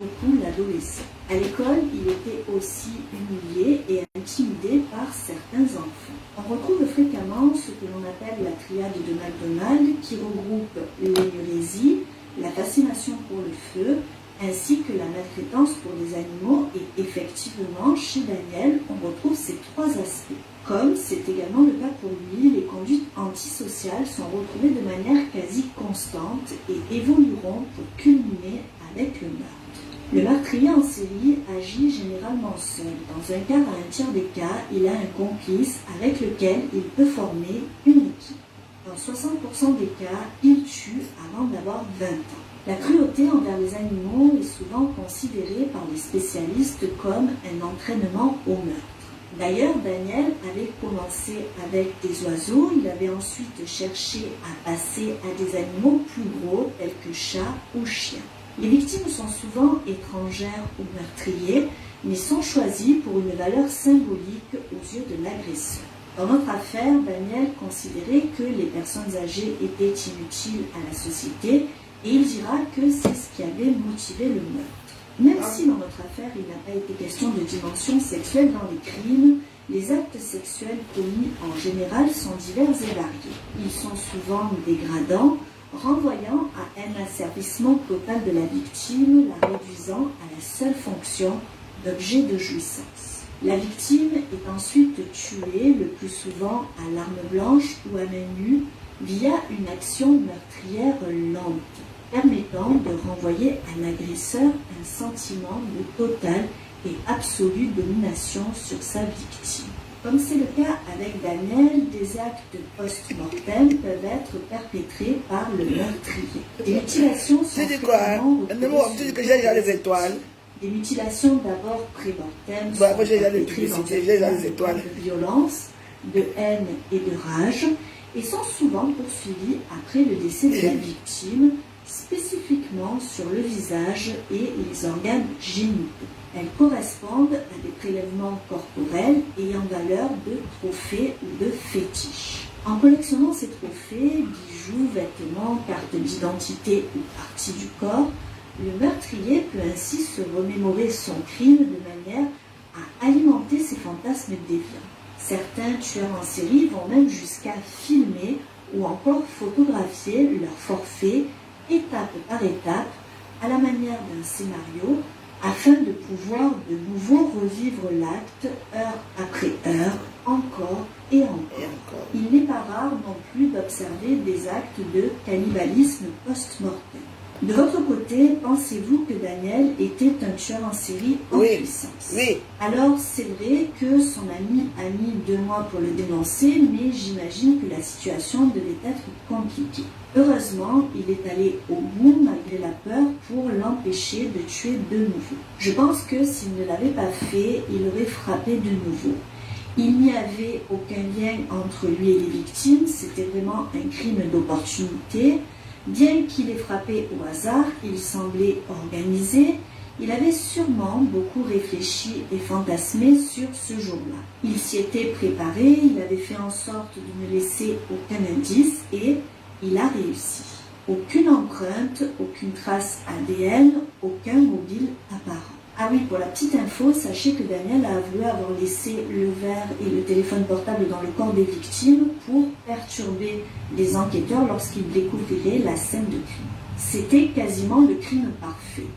beaucoup l'adolescent. À l'école, il était aussi humilié et intimidé par certains enfants. On retrouve fréquemment ce que l'on appelle la triade de McDonald, qui regroupe l'énurésie, la fascination pour le feu, ainsi que la maltraitance pour les animaux. Et effectivement, chez Daniel, on retrouve ces trois aspects. Comme c'est également le cas pour lui, les conduites antisociales sont retrouvées de manière quasi constante et évolueront pour culminer avec le meurtre. Le meurtrier en série agit généralement seul. Dans un quart à un tiers des cas, il a un complice avec lequel il peut former une équipe. Dans 60% des cas, il tue avant d'avoir 20 ans. La cruauté envers les animaux est souvent considérée par les spécialistes comme un entraînement au meurtre. D'ailleurs, Daniel avait commencé avec des oiseaux, il avait ensuite cherché à passer à des animaux plus gros tels que chats ou chiens. Les victimes sont souvent étrangères au meurtrier, mais sont choisies pour une valeur symbolique aux yeux de l'agresseur. Dans notre affaire, Daniel considérait que les personnes âgées étaient inutiles à la société et il dira que c'est ce qui avait motivé le meurtre. Même si dans notre affaire, il n'a pas été question de dimension sexuelle dans les crimes, les actes sexuels commis en général sont divers et variés. Ils sont souvent dégradants, renvoyant à un asservissement total de la victime, la réduisant à la seule fonction d'objet de jouissance. La victime est ensuite tuée, le plus souvent à l'arme blanche ou à main nue, via une action meurtrière lente, permettant de renvoyer à l'agresseur un sentiment de totale et absolue domination sur sa victime. Comme c'est le cas avec Daniel, des actes post-mortem peuvent être perpétrés par le meurtrier. Des mutilations sont fréquemment des mutilations d'abord pré-mortem sont perpétrées dans un climat de violence, de haine et de rage et sont souvent poursuivies après le décès de la victime, spécifiquement sur le visage et les organes génitaux. Elles correspondent à des prélèvements corporels ayant valeur de trophées ou de fétiches. En collectionnant ces trophées, bijoux, vêtements, cartes d'identité ou parties du corps, le meurtrier peut ainsi se remémorer son crime de manière à alimenter ses fantasmes déviants. Certains tueurs en série vont même jusqu'à filmer ou encore photographier leur forfait étape par étape, à la manière d'un scénario, afin de pouvoir de nouveau revivre l'acte heure après heure, encore et encore. Il n'est pas rare non plus d'observer des actes de cannibalisme post-mortem. De votre côté, pensez-vous que Daniel était un tueur en série en puissance? Oui. Alors, c'est vrai que son ami a mis 2 mois pour le dénoncer, mais j'imagine que la situation devait être compliquée. Heureusement, il est allé au bout malgré la peur pour l'empêcher de tuer de nouveau. Je pense que s'il ne l'avait pas fait, il aurait frappé de nouveau. Il n'y avait aucun lien entre lui et les victimes, c'était vraiment un crime d'opportunité. Bien qu'il ait frappé au hasard, il semblait organisé. Il avait sûrement beaucoup réfléchi et fantasmé sur ce jour-là. Il s'y était préparé, il avait fait en sorte de ne laisser aucun indice et il a réussi. Aucune empreinte, aucune trace ADN, aucun mobile apparent. Ah oui, pour la petite info, sachez que Daniel a avoué avoir laissé le verre et le téléphone portable dans le corps des victimes pour perturber les enquêteurs lorsqu'ils découvriraient la scène de crime. C'était quasiment le crime parfait.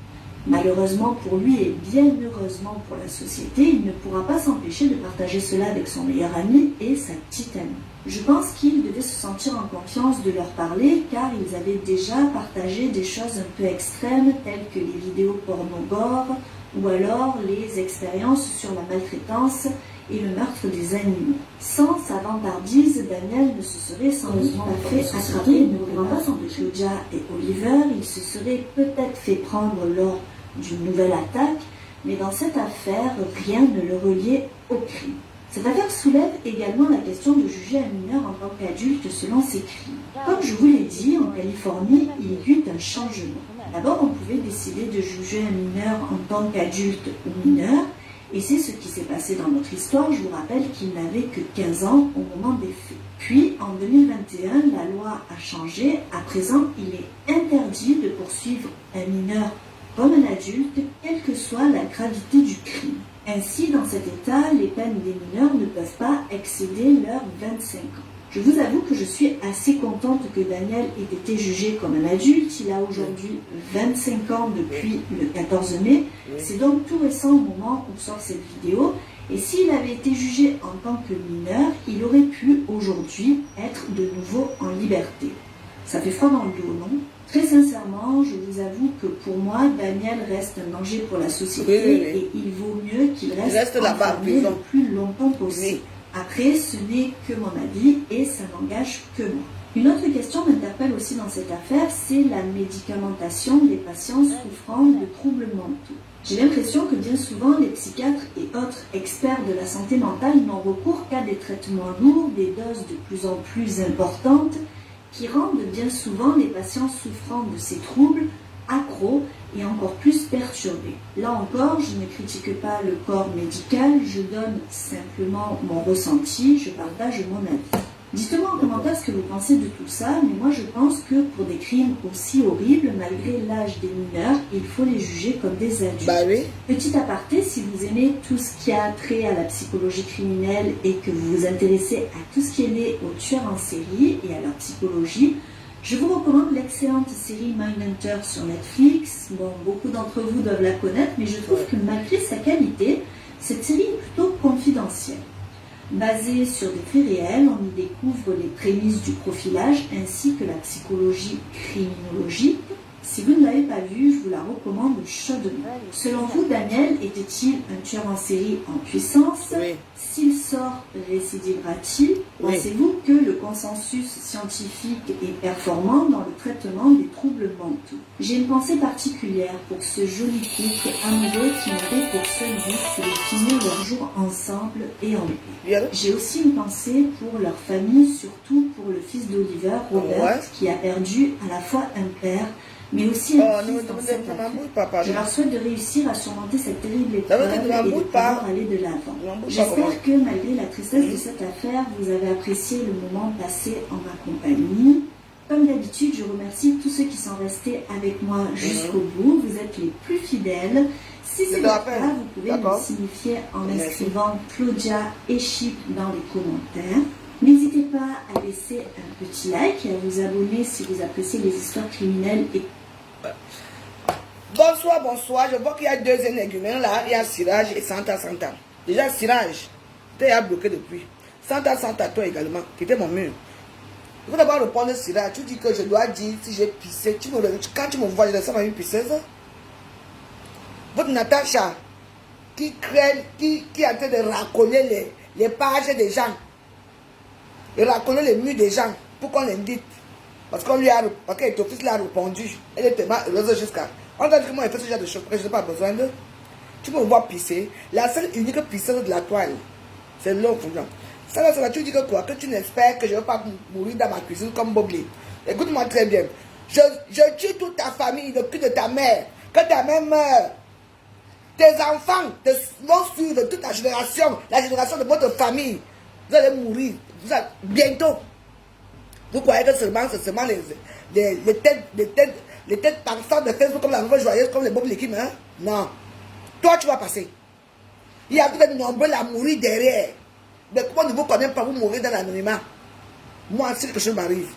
Malheureusement pour lui et bien heureusement pour la société, il ne pourra pas s'empêcher de partager cela avec son meilleur ami et sa petite amie. Je pense qu'ils devaient se sentir en confiance de leur parler car ils avaient déjà partagé des choses un peu extrêmes telles que les vidéos porno gore ou alors les expériences sur la maltraitance et le meurtre des animaux. Sans sa vantardise, Daniel ne se serait sans doute pas fait attraper, ne pourra pas s'empêcher. Claudia et Oliver, ils se seraient peut-être fait prendre lors d'une nouvelle attaque, mais dans cette affaire, rien ne le reliait au crime. Cette affaire soulève également la question de juger un mineur en tant qu'adulte selon ses crimes. Comme je vous l'ai dit, en Californie, il y eut un changement. D'abord, on pouvait décider de juger un mineur en tant qu'adulte ou mineur, et c'est ce qui s'est passé dans notre histoire. Je vous rappelle qu'il n'avait que 15 ans au moment des faits. Puis, en 2021, la loi a changé. À présent, il est interdit de poursuivre un mineur comme un adulte, quelle que soit la gravité du crime. Ainsi, dans cet état, les peines des mineurs ne peuvent pas excéder leurs 25 ans. Je vous avoue que je suis assez contente que Daniel ait été jugé comme un adulte. Il a aujourd'hui 25 ans depuis le 14 mai. C'est donc tout récent au moment où sort cette vidéo. Et s'il avait été jugé en tant que mineur, il aurait pu aujourd'hui être de nouveau en liberté. Ça fait froid dans le dos, non? Très sincèrement, je vous avoue que pour moi, Daniel reste un danger pour la société et il vaut mieux qu'il reste enfermé le plus longtemps possible. Après, ce n'est que mon avis et ça n'engage que moi. Une autre question m'interpelle aussi dans cette affaire, c'est la médicamentation des patients souffrant de troubles mentaux. J'ai l'impression que bien souvent, les psychiatres et autres experts de la santé mentale n'ont recours qu'à des traitements lourds, des doses de plus en plus importantes, qui rendent bien souvent les patients souffrant de ces troubles accros et encore plus perturbés. Là encore, je ne critique pas le corps médical, je donne simplement mon ressenti, je partage mon avis. Dites-moi en commentaire ce que vous pensez de tout ça, mais moi je pense que pour des crimes aussi horribles, malgré l'âge des mineurs, il faut les juger comme des adultes. Bah oui. Petit aparté, si vous aimez tout ce qui a trait à la psychologie criminelle et que vous vous intéressez à tout ce qui est lié aux tueurs en série et à leur psychologie, je vous recommande l'excellente série Mindhunter sur Netflix. Bon, beaucoup d'entre vous doivent la connaître, mais je trouve que malgré sa qualité, cette série est plutôt confidentielle. Basée sur des faits réels, on y découvre les prémices du profilage ainsi que la psychologie criminologique. Si vous ne l'avez pas vue, je vous la recommande chaudement. Selon vous, Daniel était-il un tueur en série en puissance? Oui. S'il sort, récidivera-t-il? Oui. Pensez-vous que le consensus scientifique est performant dans le traitement des troubles mentaux? J'ai une pensée particulière pour ce joli couple amoureux qui n'avait pour seul but que de finir leurs jours ensemble et en paix. J'ai aussi une pensée pour leur famille, surtout pour le fils d'Oliver, Robert, qui a perdu à la fois un père, mais aussi un fils dans cette affaire. Je leur souhaite de réussir à surmonter cette terrible épreuve et de pouvoir aller de l'avant. J'espère que malgré la tristesse de cette affaire, vous avez apprécié le moment passé en ma compagnie. Comme d'habitude, je remercie tous ceux qui sont restés avec moi jusqu'au bout. Vous êtes les plus fidèles. Si c'est le cas, vous pouvez me signifier en inscrivant Claudia et Chip dans les commentaires. N'hésitez pas à laisser un petit like et à vous abonner si vous appréciez les histoires criminelles et... Bonsoir, bonsoir. Je vois qu'il y a deux énergumènes là. Il y a Siraj et Santa Santa. Déjà, Siraj, tu es bloqué depuis. Santa Santa, toi également, qui était mon mur. Il faut d'abord répondre Siraj. Tu dis que je dois dire si j'ai pissé. Quand tu me vois, je ressemble à une pisseuse. Votre Natacha, qui est en train de racoler les pages des gens. Et raconter les murs des gens pour qu'on l'indique. Parce qu'on lui a, parce que ton fils l'a répondu. Elle est tellement heureuse jusqu'à. On a dit que moi, il fait ce genre de choses, je n'ai pas besoin de. Tu me vois pisser. La seule unique pisseuse de la toile, c'est l'autre. Ça va, tu dis que quoi? Que tu n'espères que je ne vais pas mourir dans ma cuisine comme Bobley. Écoute-moi très bien. Je tue toute ta famille, le cul de ta mère. Que ta mère meure. Tes enfants vont suivre toute la génération de votre famille. Vous allez mourir. Bientôt. Vous croyez que c'est seulement les têtes pensantes de Facebook comme la nouvelle joyeuse, comme les Bob l'équipe, hein? Non. Toi, tu vas passer. Il y a peut-être nombreux à mourir derrière. Mais comment ne vous connaissez pas, vous mourir dans l'anonymat? Moi, si quelque chose m'arrive,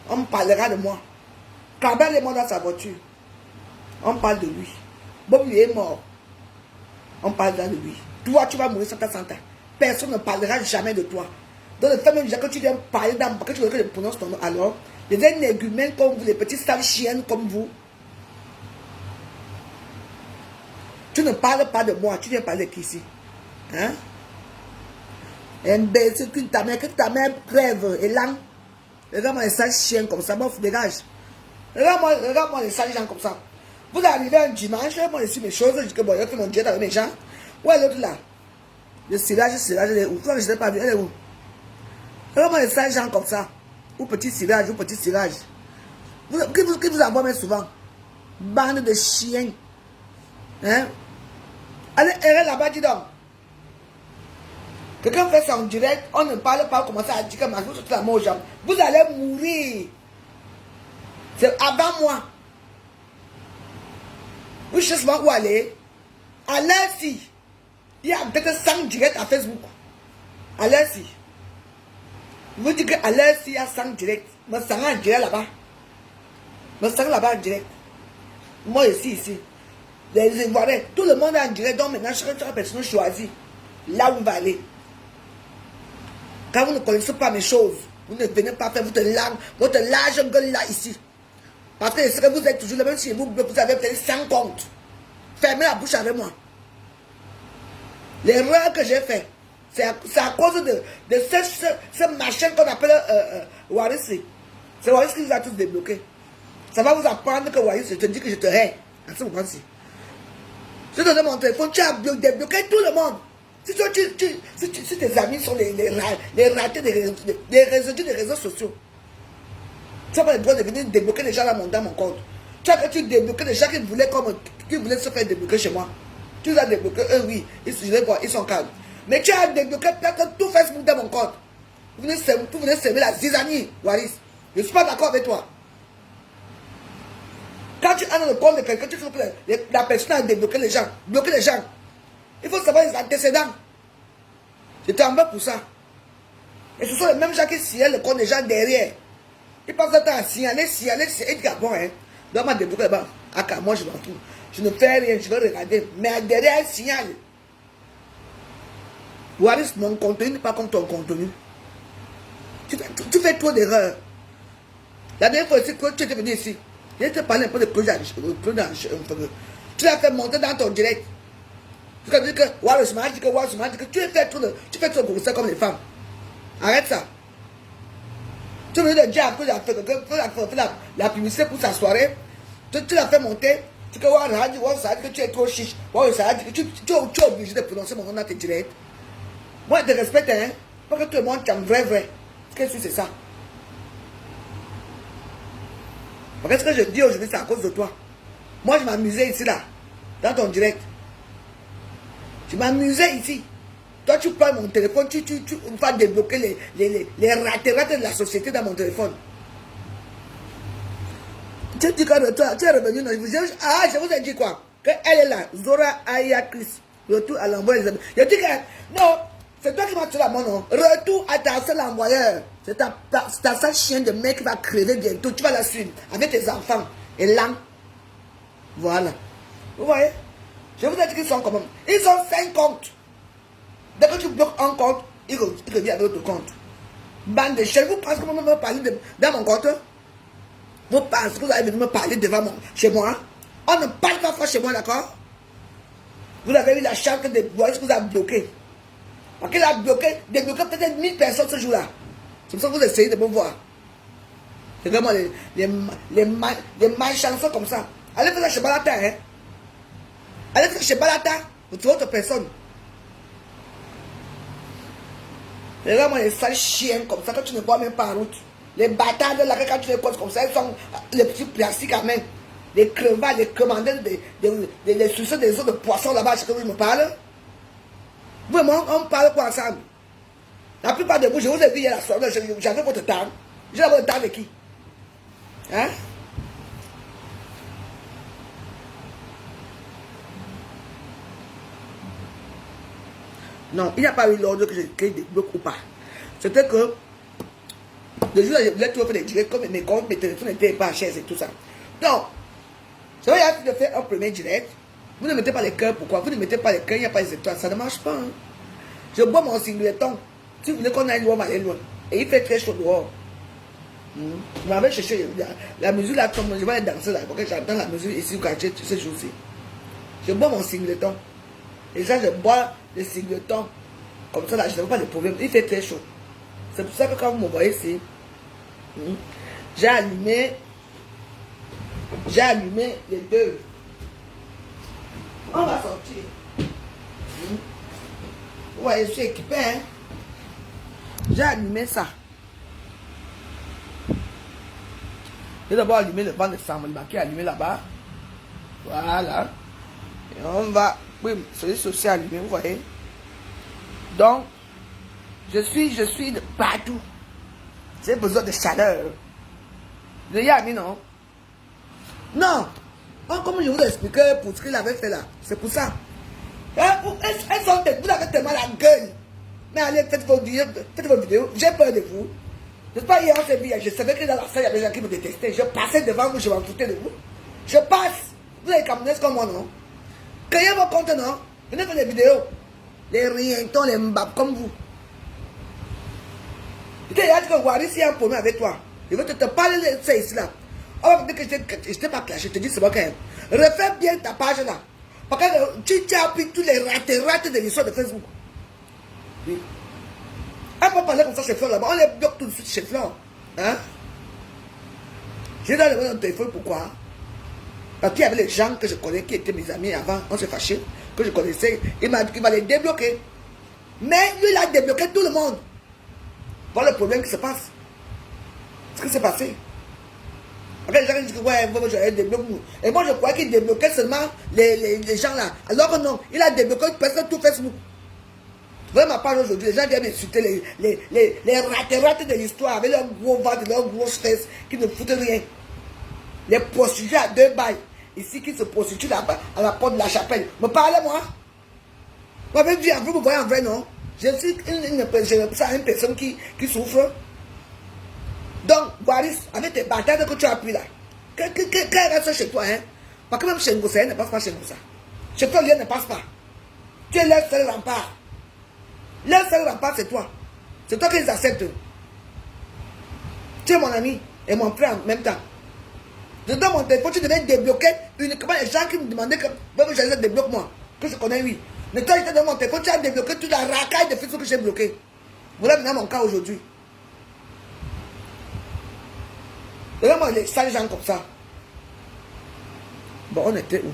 on me parlera de moi. Carbel est mort dans sa voiture. On parle de lui. Bob lui est mort. On parlera de lui. Toi, tu vas mourir sans ta santé. Personne ne parlera jamais de toi. Dans le fait même que tu viens parler dans que tu veux que je prononce ton nom, alors, les énergumènes comme vous, les petites sales chiennes comme vous, tu ne parles pas de moi, tu viens parler qu'ici. Hein? Imbécile, que ta mère crève et là, regarde-moi les sales chiens comme ça, moi, dégage. Regarde-moi les sales gens comme ça. Vous arrivez un dimanche, moi, je suis mes choses, je dis que bon, je fais mon jet avec mes gens. Où est l'autre là? Le cirage, elle est où? Toi, je ne l'ai pas vu, elle est où? Regarde-moi les sales gens comme ça. Ou petit cirage, ou petit cirage. Qui vous envoie même souvent? Bande de chiens. Hein? Allez, errez là-bas, dis donc. Quelqu'un fait son direct, on ne parle pas, commencer à dire que ma vie, la mort aux gens. Vous allez mourir. C'est avant moi. Vous cherchez souvent où aller. Allez-y. Il y a peut-être 100 directs à Facebook. Allez-y. Vous dites que allez-y, il y a 100 directs. Me sens en direct là-bas. Me sens là-bas en direct. Moi ici. Les Ivoiriens, tout le monde est en direct. Donc maintenant, chaque personne choisit là où il va aller. Quand vous ne connaissez pas mes choses, vous ne venez pas faire votre large gueule là ici. Parce que vous êtes toujours le même chez vous, vous avez peut-être 100 comptes. Fermez la bouche avec moi. L'erreur que j'ai fait, c'est à cause de ce machin qu'on appelle Waris. C'est Waris qui vous a tous débloqué. Ça va vous apprendre que Waris, je te dis que je te hais. À ce moment-ci. Je te donne mon téléphone, tu as débloqué tout le monde. Si tes amis sont les ratés des réseaux sociaux, tu n'as pas le droit de venir débloquer les gens dans mon compte. Tu débloquais les gens qui voulaient se faire débloquer chez moi. Tu les as débloqués, eux oui, ils sont calmes. Mais tu as débloqué peut-être tout Facebook dans mon compte. Vous venez s'aimer la zizanie, Waris. Je ne suis pas d'accord avec toi. Quand tu as dans le compte de quelqu'un, tu sais que la personne a débloqué les gens. Bloquer les gens. Il faut savoir les antécédents. Je t'en veux pour ça. Et ce sont les mêmes gens qui signalent le compte des gens derrière. Ils passent le temps à signaler. Et disent, bon, hein, dois-moi débloquer là-bas. Ah, moi, je m'en fous. Je ne fais rien, je vais regarder. Mais derrière, ils signalent. Waris, mon contenu n'est pas comme ton contenu. Tu fais trop d'erreurs. La dernière fois que tu étais venu ici, je te parlais un peu de projet. Tu l'as fait monter dans ton direct. Tu as dit que Waris m'a dit que tu fais trop de grossesse comme les femmes. Arrête ça. Tu veux dire que la publicité pour sa soirée. Tu l'as fait monter. Tu dis que tu es trop chiche. Tu es obligé de prononcer mon nom dans tes directs. Moi, je te respecte, hein. Pas que tout le monde t'aime vrai. Qu'est-ce que c'est ça? Parce que ce que je dis aujourd'hui, c'est à cause de toi. Moi, je m'amusais ici, là, dans ton direct. Je m'amusais ici. Toi, tu prends mon téléphone, tu vas débloquer les ratés de la société dans mon téléphone. Tu dis que toi, tu es revenu dans le visage. Ah, je vous ai dit quoi? Qu'elle est là. Zora Aya Chris. Retour à l'envoyeur. Je dis que non, c'est toi qui m'as tué la main, non? Retour à ta seule envoyeur. C'est ta seule chien de mec qui va crever bientôt. Tu vas la suivre avec tes enfants. Et là, voilà. Vous voyez? Je vous ai dit qu'ils sont comment? Ils ont 5 comptes. Dès que tu bloques un compte, il revient avec l'autre compte. Bande de chiens, vous pensez que vous me parlez dans mon compte? Vous pensez que vous allez venir me parler chez moi? On ne parle pas fort chez moi, d'accord? Vous avez eu la chance que des voix vous a bloqué. Parce qu'il a débloqué peut-être 1000 personnes ce jour-là. C'est pour ça que vous essayez de me voir. C'est vraiment les malchanceux comme ça. Allez faire ça chez Balata, hein? Allez faire ça chez Balata, vous trouvez autre personne. C'est vraiment les sales chiens comme ça que tu ne vois même pas en route. Les bâtards de la quand tu les poses comme ça, ils sont les petits plastiques à main. Les crevards, les commandants, les suceurs des eaux de poissons là-bas, c'est que vous me parlez. Vous et moi, on parle quoi ensemble? La plupart de vous, je vous ai vu hier la soirée, j'avais votre temps. J'ai votre temps de qui? Hein? Non, il n'y a pas eu l'ordre que je débloque ou pas. C'était que le jour où je voulais toujours faire des directs, comme mes comptes, mes téléphones n'étaient pas chers et tout ça. Donc, c'est vrai, il y a de faire un premier direct. Vous ne mettez pas les cœurs, pourquoi? Vous ne mettez pas les cœurs, il n'y a pas les étoiles, ça ne marche pas. Hein. Je bois mon singleton. Si vous voulez qu'on aille loin, on va aller loin. Et il fait très chaud dehors. Je m'avais cherché la musique là, comme je vais aller danser là, parce que j'entends la musique ici au quartier ce jour-ci. Je bois mon singleton. Et ça, je bois le singleton. Comme ça là, je n'ai pas de problème. Il fait très chaud. C'est pour ça que quand vous me voyez ici, j'ai allumé les deux. On va sortir. Ouais, je suis équipé, hein. J'ai allumé ça. J'ai d'abord allumé le vent de Sambalba qui est allumé là-bas. Voilà. Et on va. Oui, celui-ci aussi allumé, vous voyez. Donc, je suis de partout. J'ai besoin de chaleur. Le Yanni, non? Non! Comme je vous ai expliqué pour ce qu'il avait fait là. C'est pour ça. Elles sont vous avez tellement la gueule. Mais allez, faites vos vidéos. J'ai peur de vous. Je sais pas, hier on s'est vu, je savais que dans la salle, il y avait des gens qui me détestaient. Je passais devant vous, je m'en foutais de vous. Je passe. Vous avez camerounais comme moi, non? Créez vos comptes, non? Venez faire des vidéos. Les rientons, les mbab comme vous. Tu t'es dit que Waris est un problème avec toi. Je veux te parler de ça ici là. On va dire que je t'ai pas clashé, je te dis c'est bon quand même. Refais bien ta page là. Parce que tu as appris tous les ratés de l'histoire de Facebook. Oui. On peut parler comme ça chez Fleur là-bas. On les bloque tout de suite chez Fleur. Hein? J'ai dans le téléphone, pourquoi? Parce qu'il y avait les gens que je connais qui étaient mes amis avant. On s'est fâchés, que je connaissais. Il m'a dit qu'il va les débloquer. Mais lui, il a débloqué tout le monde. Voilà le problème qui se passe. Ce qui s'est passé. Après, les gens disent que ouais, moi j'avais débloqué. Et moi je croyais qu'il débloquait seulement les gens là. Alors que non, il a débloqué presque tout Facebook. Vraiment pas aujourd'hui, les gens viennent insulter les ratés de l'histoire avec leurs gros ventres, leurs grosses fesses qui ne foutent rien. Les prostituées à 2 bails, ici qui se prostituent là-bas à la porte de la chapelle. Me parlez-moi. Moi, même dire, vous me voyez en vrai, non? Je suis une personne qui souffre. Donc, Waris, avec tes batailles que tu as pris là, qu'elle reste chez toi, hein? Parce que même chez Ngoussa, elle ne passe pas chez Ngoussa. Chez toi, elle ne passe pas. Tu es leur seul rempart. Leur seul rempart, c'est toi. C'est toi qui les acceptes. Tu es mon ami et mon frère en même temps. Je donne mon téléphone, tu devais débloquer uniquement les gens qui me demandaient que je débloque moi. Que je connais, oui. Mais toi, je te donne mon téléphone, tu as débloqué toute la racaille de Facebook que j'ai bloqué. Voilà maintenant mon cas aujourd'hui. Regarde-moi les sales gens comme ça. Bon, on était où?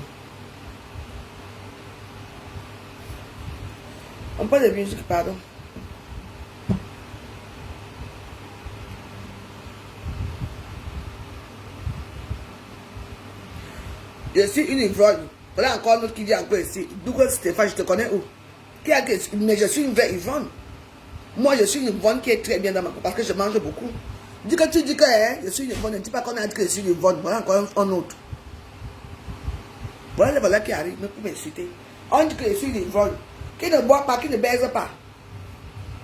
On parle de musique, pardon. Je suis une ivrogne. Voilà encore un autre qui vient encore ici. Douglas Stéphane, je te connais où? Mais je suis une vraie ivrogne. Moi, je suis une ivrogne qui est très bien dans ma coupe parce que je mange beaucoup. Dis que tu dis que je suis une ivrogne, ne dis pas qu'on a dit que je suis une ivrogne. Voilà encore un autre. Voilà les valeurs qui arrivent, mais pour m'insulter. On dit que je suis une ivrogne. Qui ne boit pas, qui ne baise pas.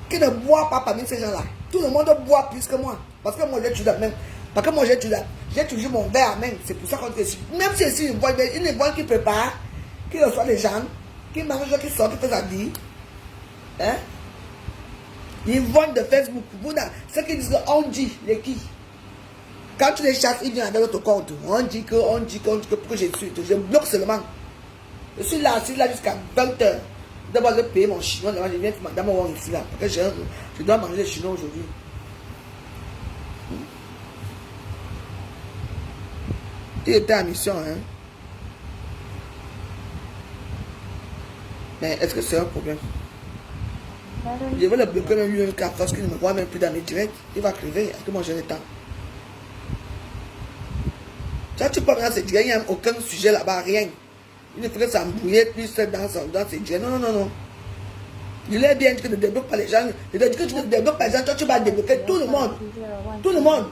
Qui ne boit pas parmi ces gens-là. Tout le monde boit plus que moi. Parce que moi, j'ai toujours la même. Parce que moi, j'ai toujours mon verre à main. C'est pour ça qu'on dit. Même si je suis une ivrogne qui prépare, qui reçoit les gens, qui mange, qui sort, qui fait sa vie. Hein? L'ivrogne de Facebook. Ceux qui disent qu'on dit, les qui. Quand tu les chasses, ils viennent avec notre compte. On dit que pourquoi je suis. Je bloque seulement. Je suis là jusqu'à 20h. D'abord, je paye mon chinois. Je viens dans mon rang ici là. Parce que je dois manger le chinois aujourd'hui. Il était en mission, hein. Mais est-ce que c'est un problème? Je vais le bloquer même lui parce qu'il ne me voit même plus dans mes directs. Il va crever. Est-ce que moi j'ai le temps? Ça, tu parles dans ces directs, il n'y a aucun sujet là-bas, rien. Il ne faudrait s'embrouiller plus dans ces directs. Non, non, non, non. Il est bien que tu ne débloques pas les gens. Il a dit que tu ne débloques pas les gens, toi tu vas débloquer tout le monde. Tout le monde.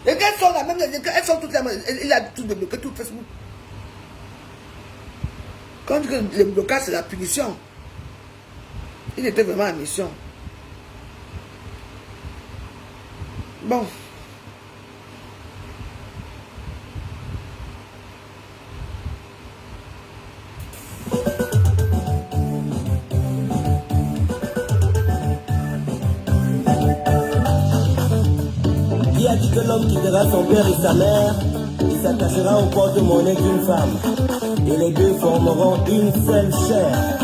Les gars sont là, même elles sont toutes là. Il a tout débloqué, tout Facebook. Quand tu dis que le blocage c'est la punition, il était vraiment en mission. Bon. Qui a dit que l'homme quittera son père et sa mère et s'attachera au porte-monnaie d'une femme, et les deux formeront une seule chair.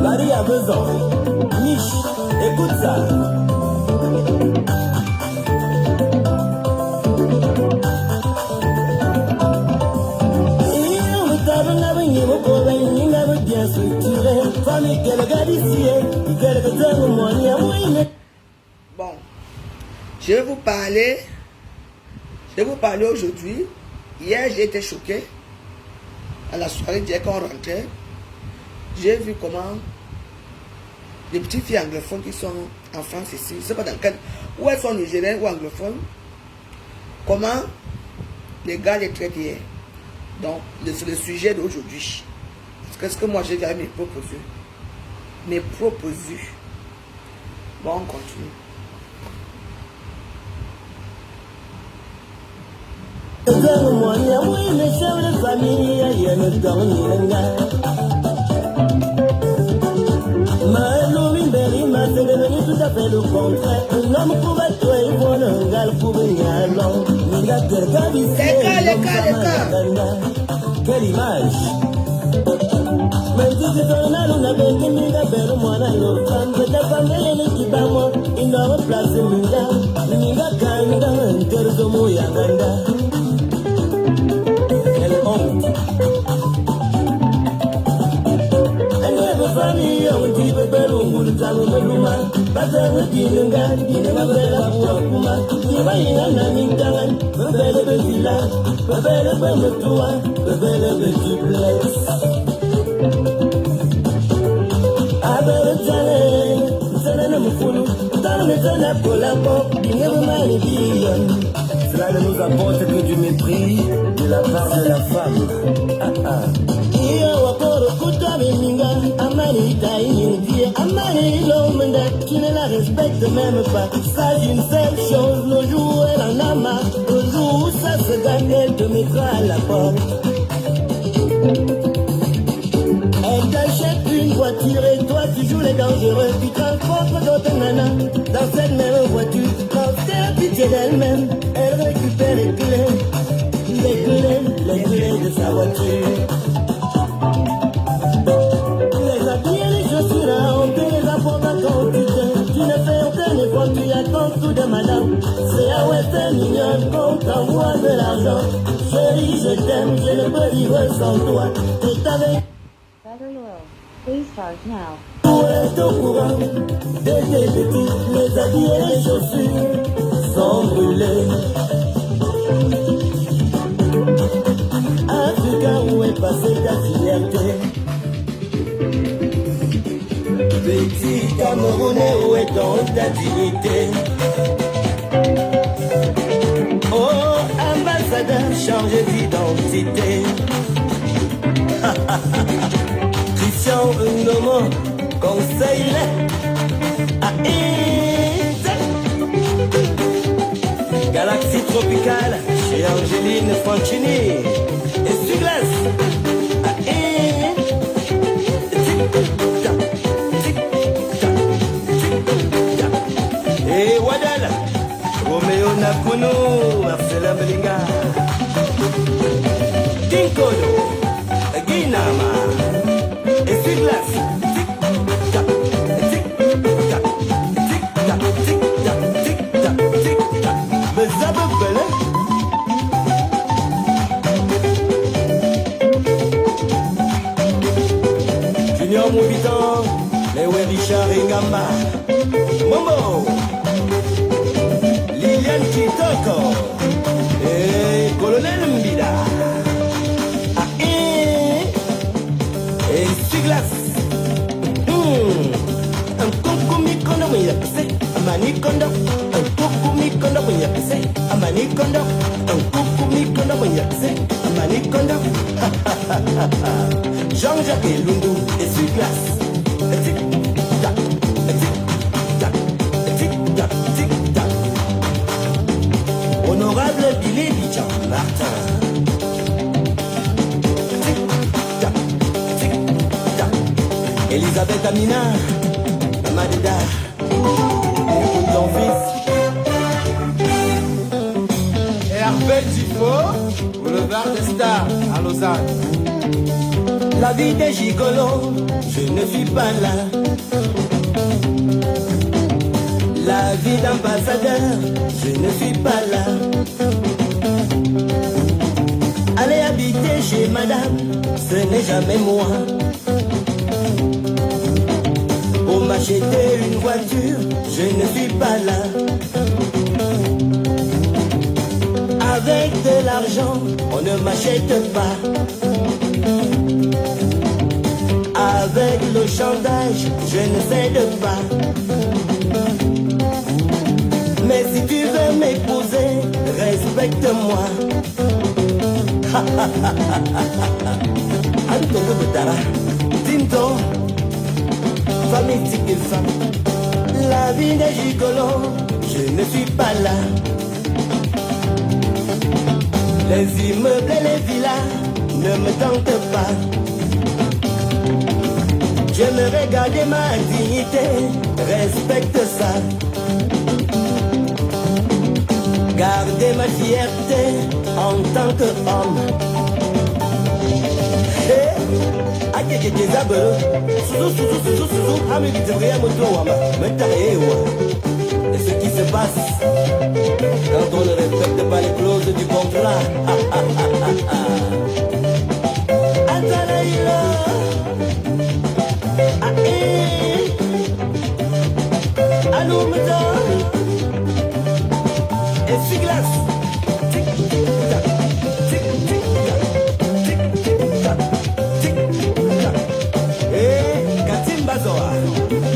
Marie a 2 ans. Niche, écoute ça. Bien structuré, famille qu'elle regarde ici, qu'elle regarde moi, Bon, je vais vous parler aujourd'hui. Hier, j'ai été choqué. À la soirée, dès qu'on rentrait, j'ai vu comment les petites filles anglophones qui sont en France ici, je ne sais pas dans quel, où elles sont nigériennes ou anglophones, comment Les gars, les traités hier. Donc, c'est le sujet d'aujourd'hui. Qu'est-ce que moi j'ai dit avec mes propres yeux? Mes propres yeux. Bon, on continue. C'est devenu tout à fait le contraire. Un homme pouvait tuer et voler un gars pour venir à l'homme. Quelle image! Mais si c'est un alumni avec une minga belle moine à l'autre, mais ta famille est l'équipe à moi, il doit replacer minga. Minga kanda, un cœur de mouyaganda. Quelle honte! Famille, on dit que Belou, le Tamo de Luma, Bazar, Dinga, Dinga, Bella, Puma, Divaïna, Namingan, Bebele de Villa, Bebele de Toua, Bebele de Dubless. Abel Tane, Tane Moufoulou, Tane Tane pour la pop, Dinga Manidion. Cela ne nous apporte que du mépris de la part de la femme. Amani l'homme qui ne la respecte même pas. Ça une seule chose, le jour elle en a marre. Le jour où ça se gagne, elle te mettra à la porte. Elle t'achète une voiture et toi tu joues les dangereux. Tu transportes d'autres nanas dans cette même voiture. Quand t'es pitié d'elle-même, elle récupère les clés de sa voiture. On te les apporte à ton putain. Tu ne fais aucun effort, tu attends tout de madame. C'est à Western Union qu'on t'envoie de l'argent. Chérie, je t'aime, je ne peux vivre sans toi. C'est avec Battery low. Please start now. tout est au courant. Dès tes petits, les habits et les chaussures sont brûlés. Africa, où est passée ta fierté? Petit Camerounais, où est donc ta dignité? Oh, ambassadeur, change d'identité. Christian Ngomo, conseil-les à Galaxie tropicale, chez Angeline Fancini. Et Suglas, et Wadala, Romeo Nakuno, Marcela Belinga, Kinkodo, Guinama, et Suglas. Mais ça me plaît. Junior Moubitan, Lewe Richard et Gamba, Momo, Liliane Kitoko, et Colonel Mbida, et Siglas. Un kokumi kondo mwenye pise, amani kondo. Un kokumi kondo mwenye pise, amani kondo. Un kokumi kondo mwenye pise, amani kondo. Jean-Jacques Lundu et Siglas. Tic-tac, tic-tac, tic-tac, tic-tac. Honorable Billy Bichan Martin. Tic-tac, tic-tac. Elisabeth Amina, Madida, écoute ton fils. Et Hervé Tifo, boulevard des Stars, à Lausanne. La vie des gigolos, je ne suis pas là. La vie d'ambassadeur, je ne suis pas là. Aller habiter chez madame, ce n'est jamais moi. Pour m'acheter une voiture, je ne suis pas là. Avec de l'argent, on ne m'achète pas. Avec le chantage, je ne cède pas. Mais si tu veux m'épouser, respecte-moi. Antonio Betara, Tinto, famille tigre femme. La vie des gigolos, je ne suis pas là. Les immeubles et les villas ne me tentent pas. J'aimerais garder ma dignité, respecte ça. Garder ma fierté en tant qu'homme. Et ce qui se passe quand on ne respecte pas les clauses du contrat.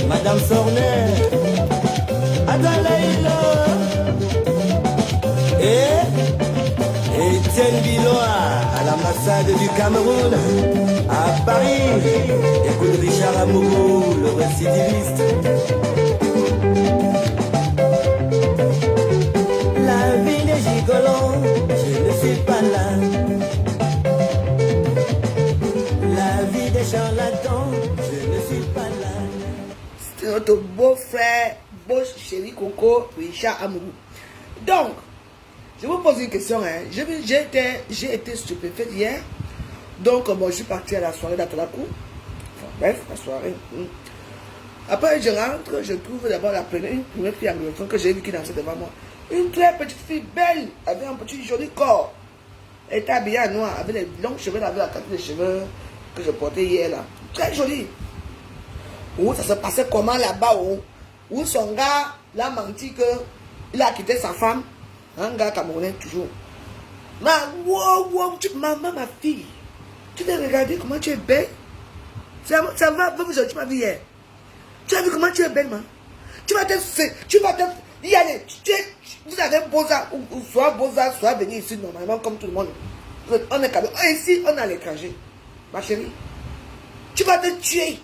Madame Sorner, Adalaïla, et Etienne Biloa à l'ambassade du Cameroun, à Paris, écoute Richard Amourou, le récidiviste. La vie des gigolos, je ne suis pas là. La vie des charlatans, je ne suis pas là. C'est notre beau-frère, beau chéri Coco, Richard Amourou. Donc, je vous pose une question. Hein. J'ai été stupéfaite hier. Donc, bon, je suis parti à la soirée d'Atalakou. Enfin, bref, la soirée. Après, je rentre, je trouve d'abord une première fille anglophone que j'ai vue qui dansait devant moi. Une très petite fille belle, avec un petit joli corps. Elle était habillée en noir, avec les longs cheveux, avec la carte de cheveux que je portais hier là. Très jolie. Où ça se passait comment là-bas, où son gars l'a menti qu'il a quitté sa femme, un gars camerounais toujours. Ma fille, tu t'es regardé comment tu es belle. Ça va, tu m'as vu hier. Tu as vu comment tu es belle, man. Tu vas te, y aller. Vous avez Beaux-Arts, ou soit Beaux-Arts, soit venir ici normalement comme tout le monde. On est cadeau. Ici, on est à l'étranger. Ma chérie, tu vas te tuer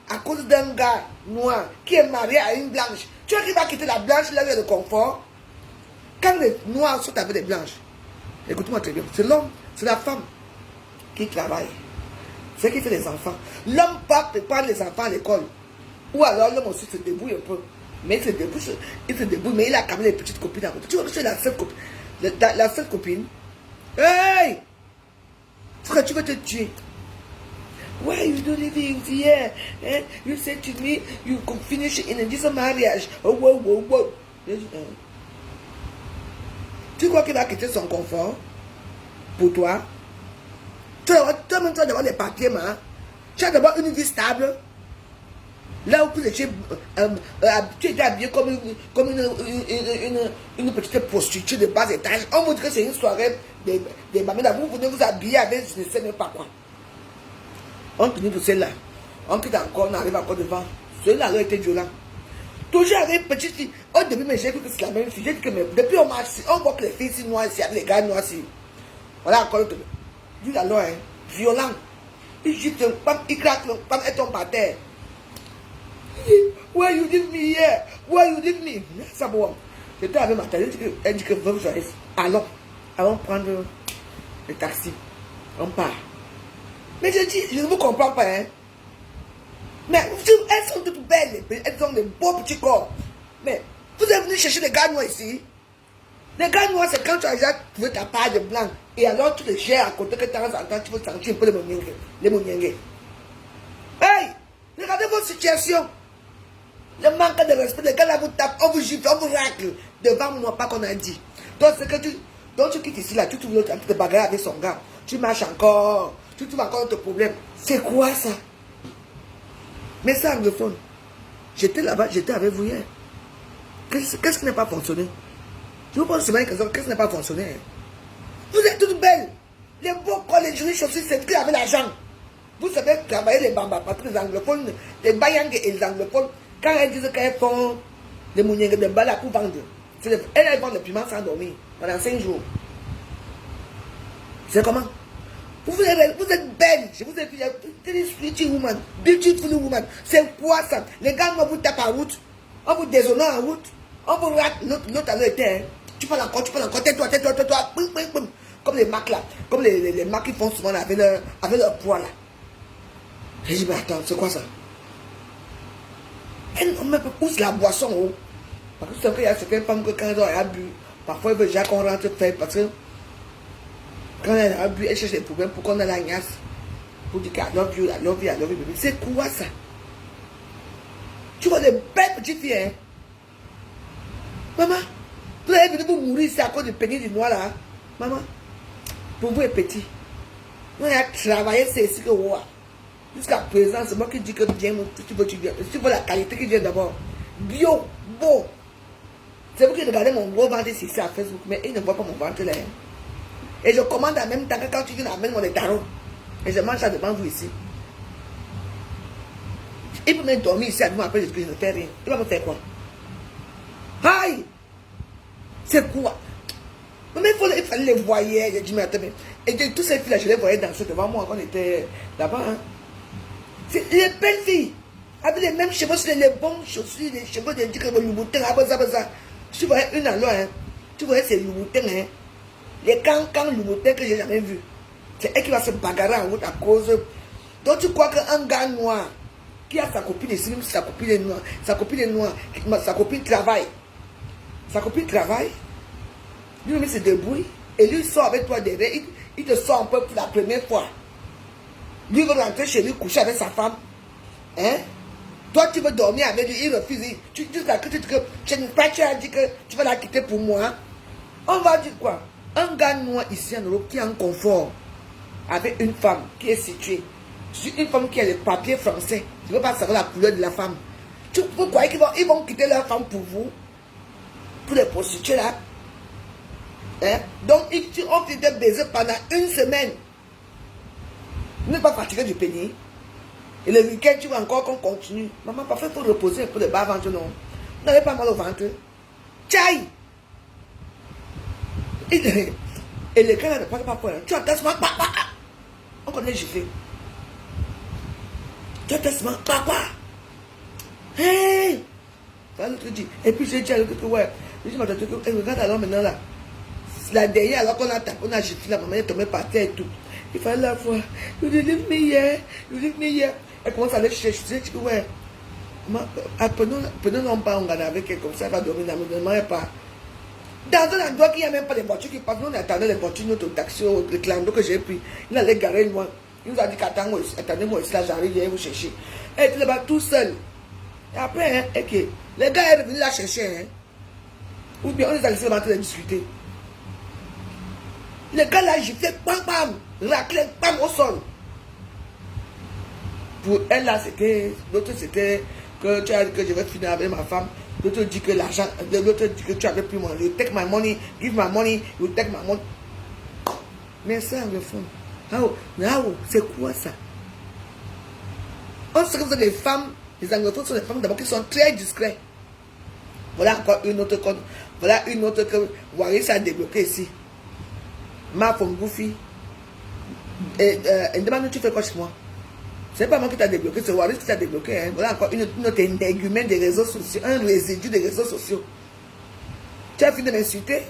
à cause d'un gars noir qui est marié à une blanche. Tu vois qu'il va quitter la blanche, là, le confort. Quand les noirs sont avec les blanches, écoute-moi très bien, c'est l'homme, c'est la femme qui travaille. C'est qui fait les enfants. L'homme part prendre les enfants à l'école. Ou alors l'homme aussi se débrouille un peu. Mais il se débrouille, mais il a quand même les petites copines à côté. Tu vois que c'est la seule copine. La seule copine. Hey! Frère, tu veux te tuer. Why you don't live here? Eh? You said to me you could finish in this marriage. Oh, wow, wow, wow. Tu crois qu'il va quitter son confort pour toi? Toi-même, tu dois avoir des papiers, man. Tu as d'abord une vie stable. Là où tu étais habillé comme une petite prostituée de bas étage. On vous dit que c'est une soirée des mamelles. Vous venez vous habiller avec je ne sais même pas quoi. On finit pour celle-là. On quitte encore, on arrive encore devant. Celle-là a été violent. Toujours avec une petite fille. Au début, mais j'ai cru que c'est la même fille. J'ai dit que depuis on marche, on voit que les filles ici noires ici, avec les gars noirs ici. Voilà encore le truc. Lui alors, hein, violent. Il jette un pam, il craque un pam et tombe par terre. Why you leave me here? Why you leave me? Ça bon. J'étais avec ma tête, elle dit que vous allez. Allons prendre le taxi. On part. Mais je dis, je ne vous comprends pas, hein. Mais elles sont toutes belles, elles ont des beaux petits corps. Mais vous êtes venu chercher les gars noirs ici. Les gars noirs, c'est quand tu as déjà trouvé ta part de blanc. Et alors tu les gères à côté que de temps en temps, tu veux sentir un peu les mouniengues. Hey! Regardez votre situation. Le manque de respect, les gars là vous tapent, on vous gifle, on vous racle. Devant moi, pas qu'on a dit. Donc c'est que tu quittes ici là, tu trouves l'autre un peu de bagarre avec son gars. Tu marches encore. Tu trouves encore d'autres problèmes. C'est quoi ça? Mais c'est anglophone. J'étais là-bas, j'étais avec vous hier. Qu'est-ce qui n'a pas fonctionné? Je vous pose seulement une question, qu'est-ce qui n'a pas fonctionné? Vous êtes toutes belles. Les beaux corps, les jolies chaussures, c'est qui avec l'argent. Vous savez travailler les bambas, parce que les anglophones, les bayangues et les anglophones, quand elles disent qu'elles font des mounières de bala pour vendre, elles vendent le piment sans dormir pendant 5 jours. C'est comment? Vous êtes belle. Je vous ai vu. Pretty woman. Beautiful woman. C'est quoi ça? Les gars, on vous tape en route. On vous déshonore en route. On vous rate. L'autre à l'autre. Tu parles encore. Tais-toi. Boum, boum, boum. Comme les marques là. Comme les marques qui font souvent là, avec leur poids là. J'ai dit, mais attends, c'est quoi ça? On me pousse la boisson. Oh. Parce que c'est vrai qu'il y a certaines femmes que quand elles ont bu, parfois elles veulent déjà qu'on rentre faire parce que quand elle a bu, elle cherche des problèmes pour qu'on ait la gnasse. Pour dire qu'elle love you, baby. C'est quoi ça? Tu vois des belles petites filles, hein? Maman, vous avez venu vous mourir ici à cause du pénis du noir là. Hein? Maman, pour vous est petit. Nous avons travaillé, c'est ici que vous voyez. Jusqu'à présent, c'est moi qui dis que bien, tu veux la qualité qui vient d'abord. Bio, beau. C'est vous qui regardez mon gros ventre ici à Facebook, mais il ne voit pas mon ventre là. Hein? Et je commande en même temps que quand tu viens d'amener mon tarot. Et je mange ça devant vous ici. Il peut même dormir ici avec moi après je ne fais rien. Il va me faire quoi? Aïe! C'est quoi? Mais il fallait les voir. J'ai dit, mais attends, et tous ces filles-là, je les voyais danser devant moi quand on était là-bas. Hein? C'est les belles filles. Avec les mêmes cheveux, c'est les bons chaussures, les cheveux de Louboutin. Tu voyais une à l'autre. Hein? Tu voyais ces Louboutin. Hein? Les cancans Louboutin que j'ai jamais vu. C'est elle qui va se bagarrer en route à cause. Donc tu crois qu'un gars noir qui a sa copine ici, même si sa copine est noire, sa copine travaille. Sa copine travaille. Lui-même se débrouille. Et lui sort avec toi derrière. Il te sort un peu pour la première fois. Lui veut rentrer chez lui, coucher avec sa femme. Hein? Toi, tu veux dormir avec lui, il refuse. Tu as dit que tu vas la quitter pour moi. On va dire quoi? Un gars noir ici en Europe qui est en confort avec une femme qui est située. Une femme qui a les papiers français. Tu ne veux pas savoir la couleur de la femme. Vous croyez qu'ils vont quitter leur femme pour vous? Pour les prostituées là? Hein? Donc, on fait des baisers pendant une semaine. Vous n'êtes pas fatigué du pénis. Et le week-end, tu veux encore qu'on continue. Maman, parfois, il faut reposer un peu le bas-ventre, non? Vous n'avez pas mal au ventre. Tchaï! Et le gars là ne parle pas pour elle. Tu entends seulement papa. On connaît le gifler. Tu entends seulement papa. Hey! L'autre dit. Et puis j'ai dit à l'autre que ouais. Je dis, regarde alors maintenant là. La dernière, alors qu'on a giflé, la maman est tombée par terre et tout. Il fallait la voir. You leave me here. Elle commence à aller chercher. Je dis, ouais. Prenons pas, on regarde avec elle comme ça, elle va dormir dans le moment, pas. Dans un endroit qui n'y a même pas de voitures qui passent, nous on attendait les voitures, notre taxi, le clando que j'ai pris. Il allait garer loin. Il nous a dit attendez-moi ici, là j'arrive, je vais vous chercher. Elle était là-bas tout seul. Et après, hein, okay, les gars sont venus la chercher. Hein. Ou bien on les a laissés en train de discuter. Les gars là, j'ai fait bam bam, raclé bam au sol. Pour elle là, c'était, l'autre c'était que tu as dit que je vais finir avec ma femme. L'autre dit que l'argent, l'autre dit que tu avais pris mon argent. You take my money, give my money, you take my money. Mais ça, anglophone. C'est quoi ça? On sait que vous êtes des femmes, les anglophones sont des femmes d'abord qui sont très discrets. Voilà encore une autre code. Voilà une autre que Waris a débloqué ici. Ma femme Goofy. Et demande tu fais quoi chez moi? C'est pas moi qui t'a débloqué, c'est Waris qui t'a débloqué. Hein. Voilà encore une autre énergumène des réseaux sociaux, un résidu des réseaux sociaux. Tu as fini de m'insulter?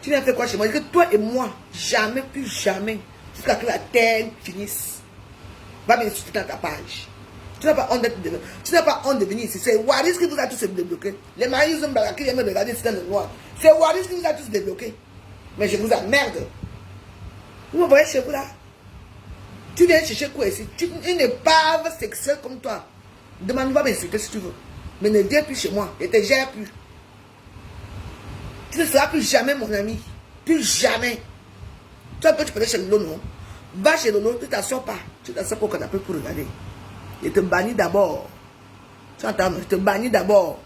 Tu n'as fait quoi chez moi? Je dis que toi et moi, jamais, plus jamais, jusqu'à que la terre finisse, va m'insulter dans ta page. Tu n'as pas honte de venir ici. C'est Waris qui vous a tous débloqué. Les maris qui viennent me regarder ici dans le noir. C'est Waris qui vous a tous débloqué. Mais je vous emmerde. Vous me voyez chez vous là? Tu viens chercher quoi ici? Une épave sexuelle comme toi. Demande-moi m'insulter si tu veux. Mais ne viens plus chez moi. Je ne te gère plus. Tu ne seras plus jamais mon ami. Plus jamais. Toi, tu peux aller chez Lolo, non? Va chez Lolo, tu ne t'assois pas. Tu t'assois pas au canapé pour regarder. Je te bannis d'abord. Tu entends? Je te bannis d'abord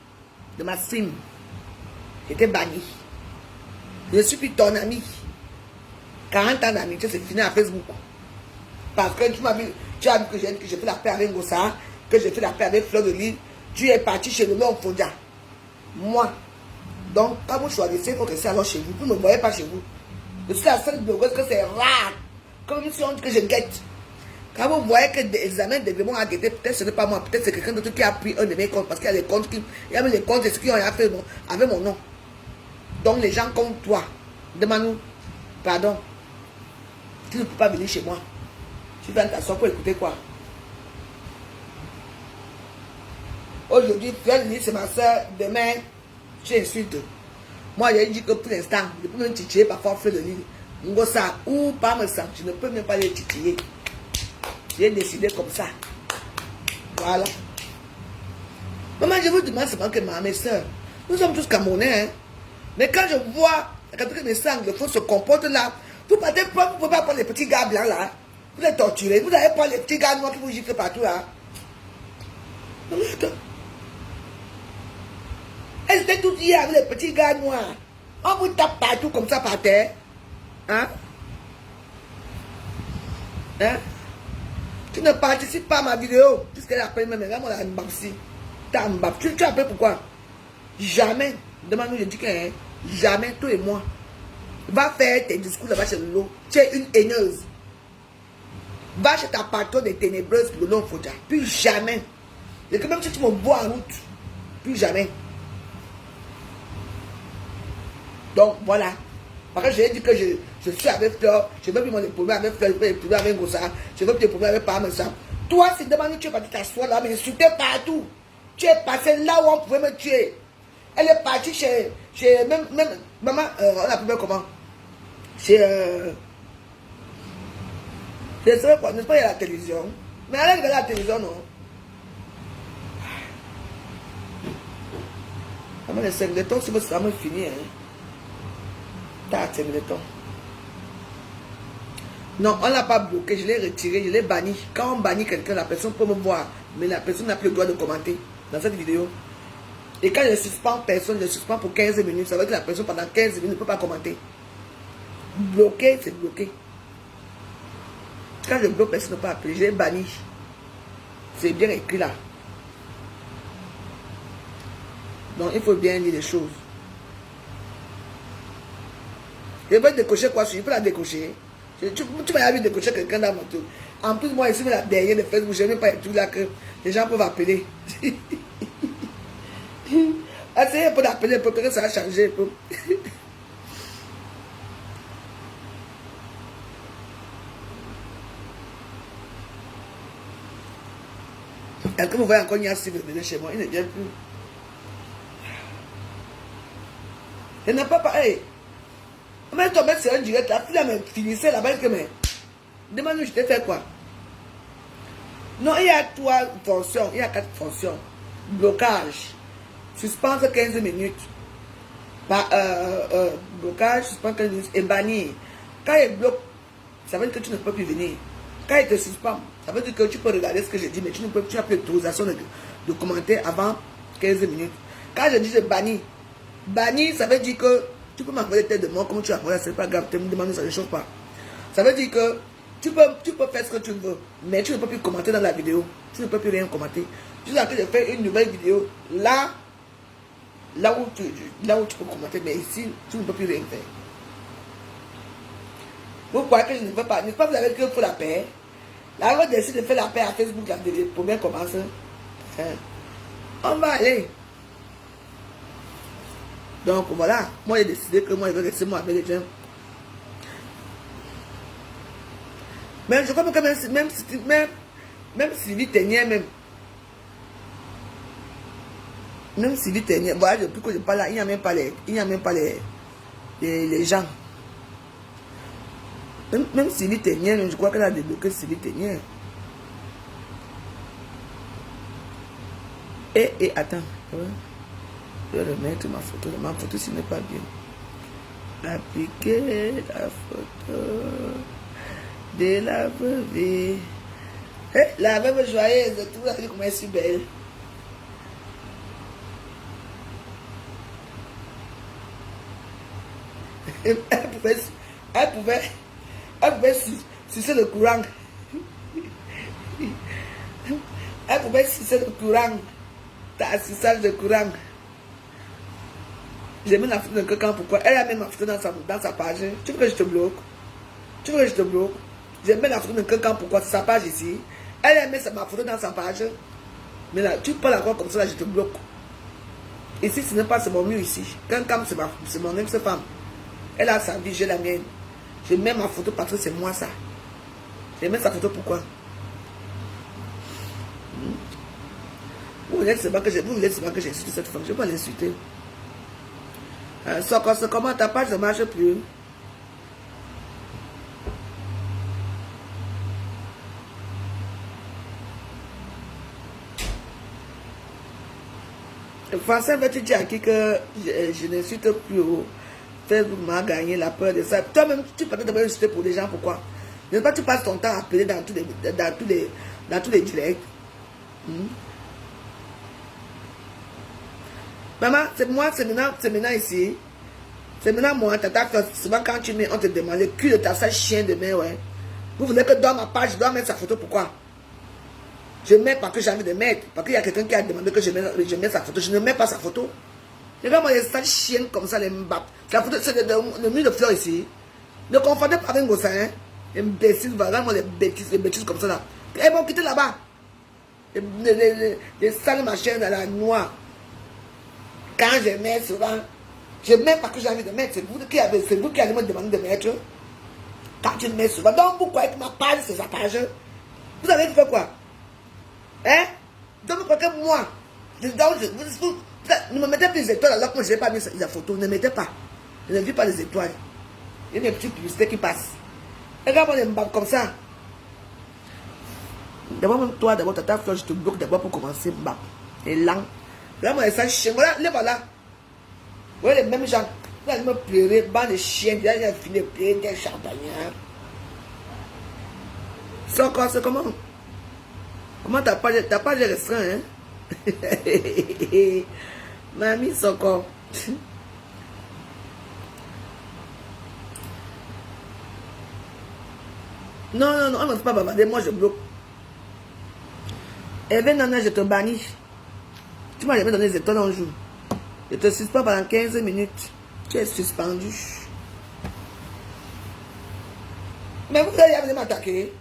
de ma stream. Je t'ai banni. Je suis plus ton ami. 40 ans d'amitié, c'est fini à Facebook. Parce que tu as vu que j'ai fait la paix avec Ngossa, que j'ai fait la paix avec Fleur de Lille. Tu es parti chez le Lord Fondia. Moi. Donc, quand vous choisissez, il faut rester alors chez vous. Vous ne me voyez pas chez vous. Je suis la seule blogueuse que c'est rare Comme si on dit que je guette. Quand vous voyez que des examens de démons à guetter, peut-être ce n'est pas moi, peut-être c'est quelqu'un d'autre qui a pris un de mes comptes, parce qu'il y a des comptes qui, il y a même les comptes qui ont fait avec mon nom. Donc les gens comme toi, demande-nous, pardon, tu ne peux pas venir chez moi. Tu viens t'asseoir pour écouter quoi? Aujourd'hui, c'est ma soeur, demain, tu insultes. Moi, j'ai dit que pour l'instant, je peux même titiller parfois faire de l'île. Ngosa, ou pas me sentir, je ne peux même pas les titiller. J'ai décidé comme ça. Voilà. Maman, je vous demande seulement que mes soeurs, nous sommes tous Camerounais, hein. Mais quand je vois, quand mes soeurs anglophones se comportent là, vous ne pouvez pas prendre les petits gars blancs là. Vous les torturez. Vous n'allez pas les petits gars noirs qui vous giflent partout là. Non, mais attends. Elles étaient toutes hier avec les petits gars noirs. On vous tape partout comme ça par terre. Hein? Hein? Tu ne participes pas à ma vidéo. Puisqu'elle appelle même. Là, on a un babsi. T'as un bab. Tu appelles pourquoi? Jamais. Demande-nous, je dis que hein, jamais, toi et moi. Va faire tes discours là-bas chez Lolo. Tu es une haineuse. Va chez ta patronne des ténébreuses pour le nom Fodja. Puis jamais. Et que même si tu me vois en route. Puis jamais. Donc voilà. Parce que j'ai dit que je suis avec Fleur. Je veux plus mon problème avec Fleur. Je veux des problèmes avec Gossa. Je veux plus des problèmes avec Parmesan. Toi, c'est demandé, tu es parti t'asseoir là, mais insulter partout. Tu es passé là où on pouvait me tuer. Elle est partie chez même maman, on l'appelle comment? Chez je sais quoi, n'est-ce pas, il y a la télévision. Mais elle regarde la télévision, non? Maman, les singletons, c'est vraiment fini, hein? T'as singleton. Non, on ne l'a pas bloqué, je l'ai retiré, je l'ai banni. Quand on bannit quelqu'un, la personne peut me voir, mais la personne n'a plus le droit de commenter dans cette vidéo. Et quand je suspends personne, je suspends pour 15 minutes. Ça veut dire que la personne pendant 15 minutes ne peut pas commenter. Bloqué, c'est bloqué. Quand je bloque, personne ne peut appeler. J'ai banni. C'est bien écrit là. Donc il faut bien dire les choses. Je peux décocher quoi? Je peux la décocher. Tu vas aller décocher quelqu'un dans mon tour. En plus, moi ici, derrière le Facebook, je n'ai même pas les trucs là que les gens peuvent appeler. Essayez un peu d'appeler, peut-être que ça a changé un peu. Est-ce que vous voyez encore Niassi venir chez moi? Il ne vient plus. Il n'a pas pareil. Mais toi, c'est un direct. La fille me finissait là-bas. Demande-nous, je t'ai fait quoi? Non, il y a 3 fonctions. Il y a 4 fonctions. Blocage. Suspendre 15 minutes. Blocage, suspendre 15 minutes et bannir. Quand il bloque, ça veut dire que tu ne peux plus venir. Quand il te suspend, ça veut dire que tu peux regarder ce que je dis, mais tu n'as plus l'autorisation de commenter avant 15 minutes. Quand je dis je bannis, bannir, ça veut dire que tu peux m'envoyer des têtes de mort comme tu as envoyé, c'est pas grave, tu me demandes, ça ne change pas. Ça veut dire que tu peux faire ce que tu veux, mais tu ne peux plus commenter dans la vidéo. Tu ne peux plus rien commenter. Jusqu'à ce que je fais une nouvelle vidéo, là où tu peux commenter, mais ici, tu ne peux plus rien faire. Vous croyez que je ne veux pas? N'est-ce pas vous avez dit qu'il faut la paix? Là, on décide de faire la paix à Facebook, la pour bien commencer. On va aller. Donc voilà, moi j'ai décidé que moi je vais rester moi avec les gens. Mais je crois que même Sylvie Ténier, même Sylvie Ténier, voilà, depuis que je parle là, il n'y a même pas les gens. Même Sylvie Ténier, je crois qu'elle a débloqué Sylvie Ténier. Et attends, je vais remettre ma photo. Ma photo, ce n'est pas bien. Appliquer la photo de la veuve. La veuve joyeuse, tout le monde, comment elle est si belle. Elle pouvait sucer le courant. Elle pouvait sucer le courant. T'as suçage de courant. J'ai mis la photo de quelqu'un, pourquoi? Elle a mis ma photo dans sa page. Tu veux que je te bloque? Tu veux que je te bloque? Je mets la photo de quelqu'un, pourquoi? C'est sa page ici. Elle a mis ma photo dans sa page. Mais là, tu parles encore comme ça, là, je te bloque. Ici, ce n'est pas, c'est mon mur ici. Quelqu'un, c'est mon ex-femme. Elle a sa vie, j'ai la mienne. Je mets ma photo parce que c'est moi ça. Je mets sa photo pourquoi? Vous voulez seulement que j'insulte cette femme. Je ne vais pas l'insulter. Comment ta page ne marche plus? Français, veux-tu dire à qui que je n'insulte plus au Facebook m'a gagné la peur de ça? Toi-même, tu peux peut-être insulter pour les gens, pourquoi? Ne pas tu passes ton temps à appeler dans tous les directs. Maman, c'est moi, c'est maintenant ici. C'est maintenant moi, tata, souvent quand tu mets, on te demande le cul de ta sale chien de main, ouais. Vous voulez que dans ma page, je dois mettre sa photo, pourquoi? Je mets parce que j'ai envie de mettre. Parce qu'il y a quelqu'un qui a demandé que je mette sa photo. Je ne mets pas sa photo. Regarde-moi les sales chiens comme ça, les mbap. La photo, c'est le mur de fleurs ici. Ne confondez pas avec un gossin, hein. Imbécile, regarde-moi les bêtises comme ça là. Eh bon, quittez là-bas. Les sales machines à la noix. Quand je mets souvent, je mets parce que j'ai envie de mettre. C'est vous qui avez demandé de mettre. Quand tu mets souvent. Donc vous croyez que ma page, c'est sa page. Vous avez fait quoi? Hein? Donc vous croyez que moi, ne me mettez plus les étoiles alors que moi je n'ai pas mis la photo. Ne mettez pas. Je ne vis pas les étoiles. Il y a une petite publicité qui passe. Regarde-moi les mbab comme ça. D'abord, même toi, d'abord, tata fleur, je te bloque d'abord pour commencer mbab. Et lent. Regarde-moi les sales chiens. Voilà, les voilà. Vous voyez les mêmes gens. Vous allez me pleurer, bande de chiens. Déjà, il a fini de pleurer des champagnards. C'est encore, c'est comment? Comment t'as pas de restreint, hein? Mamie, c'est encore. Non, on ne va pas bavarder, moi je bloque. Eh bien, Nana, je te bannis. Tu m'as jamais donné les étoiles un jour. Je te suspends pendant 15 minutes. Tu es suspendu. Mais vous allez venir m'attaquer.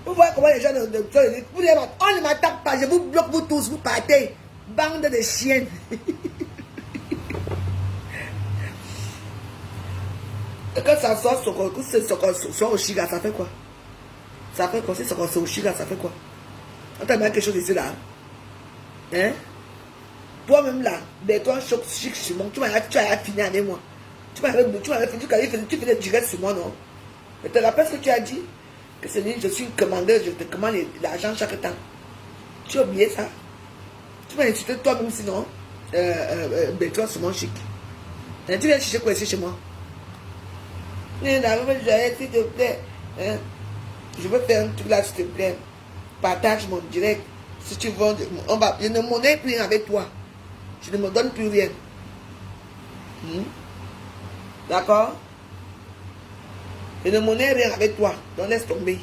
Vous voyez comment les gens on ne m'attaque pas, je vous bloque, vous tous, vous partez. Bande de chiens. Et quand ça sort, soit au Chiga, ça fait quoi? Ça fait quoi? Si c'est au Chiga, ça fait quoi? On t'a mis quelque chose ici là. Hein? Toi-même là, ben toi, chic sur moi, tu as fini avec moi. Tu fais des directs sur moi, non? Mais tu te rappelles ce que tu as dit? Que c'est je suis commandeur, je te commande l'argent chaque temps. Tu as oublié ça? Tu m'as insulté toi-même sinon. Ben toi, c'est mon chic. Et tu viens chercher quoi ici chez moi? S'il te plaît. Hein? Je veux faire un truc là, s'il te plaît. Partage mon direct. Si tu veux, je ne monnaie plus rien avec toi. Je ne me donne plus rien. D'accord? Je ne monnaie rien avec toi. Donc laisse tomber.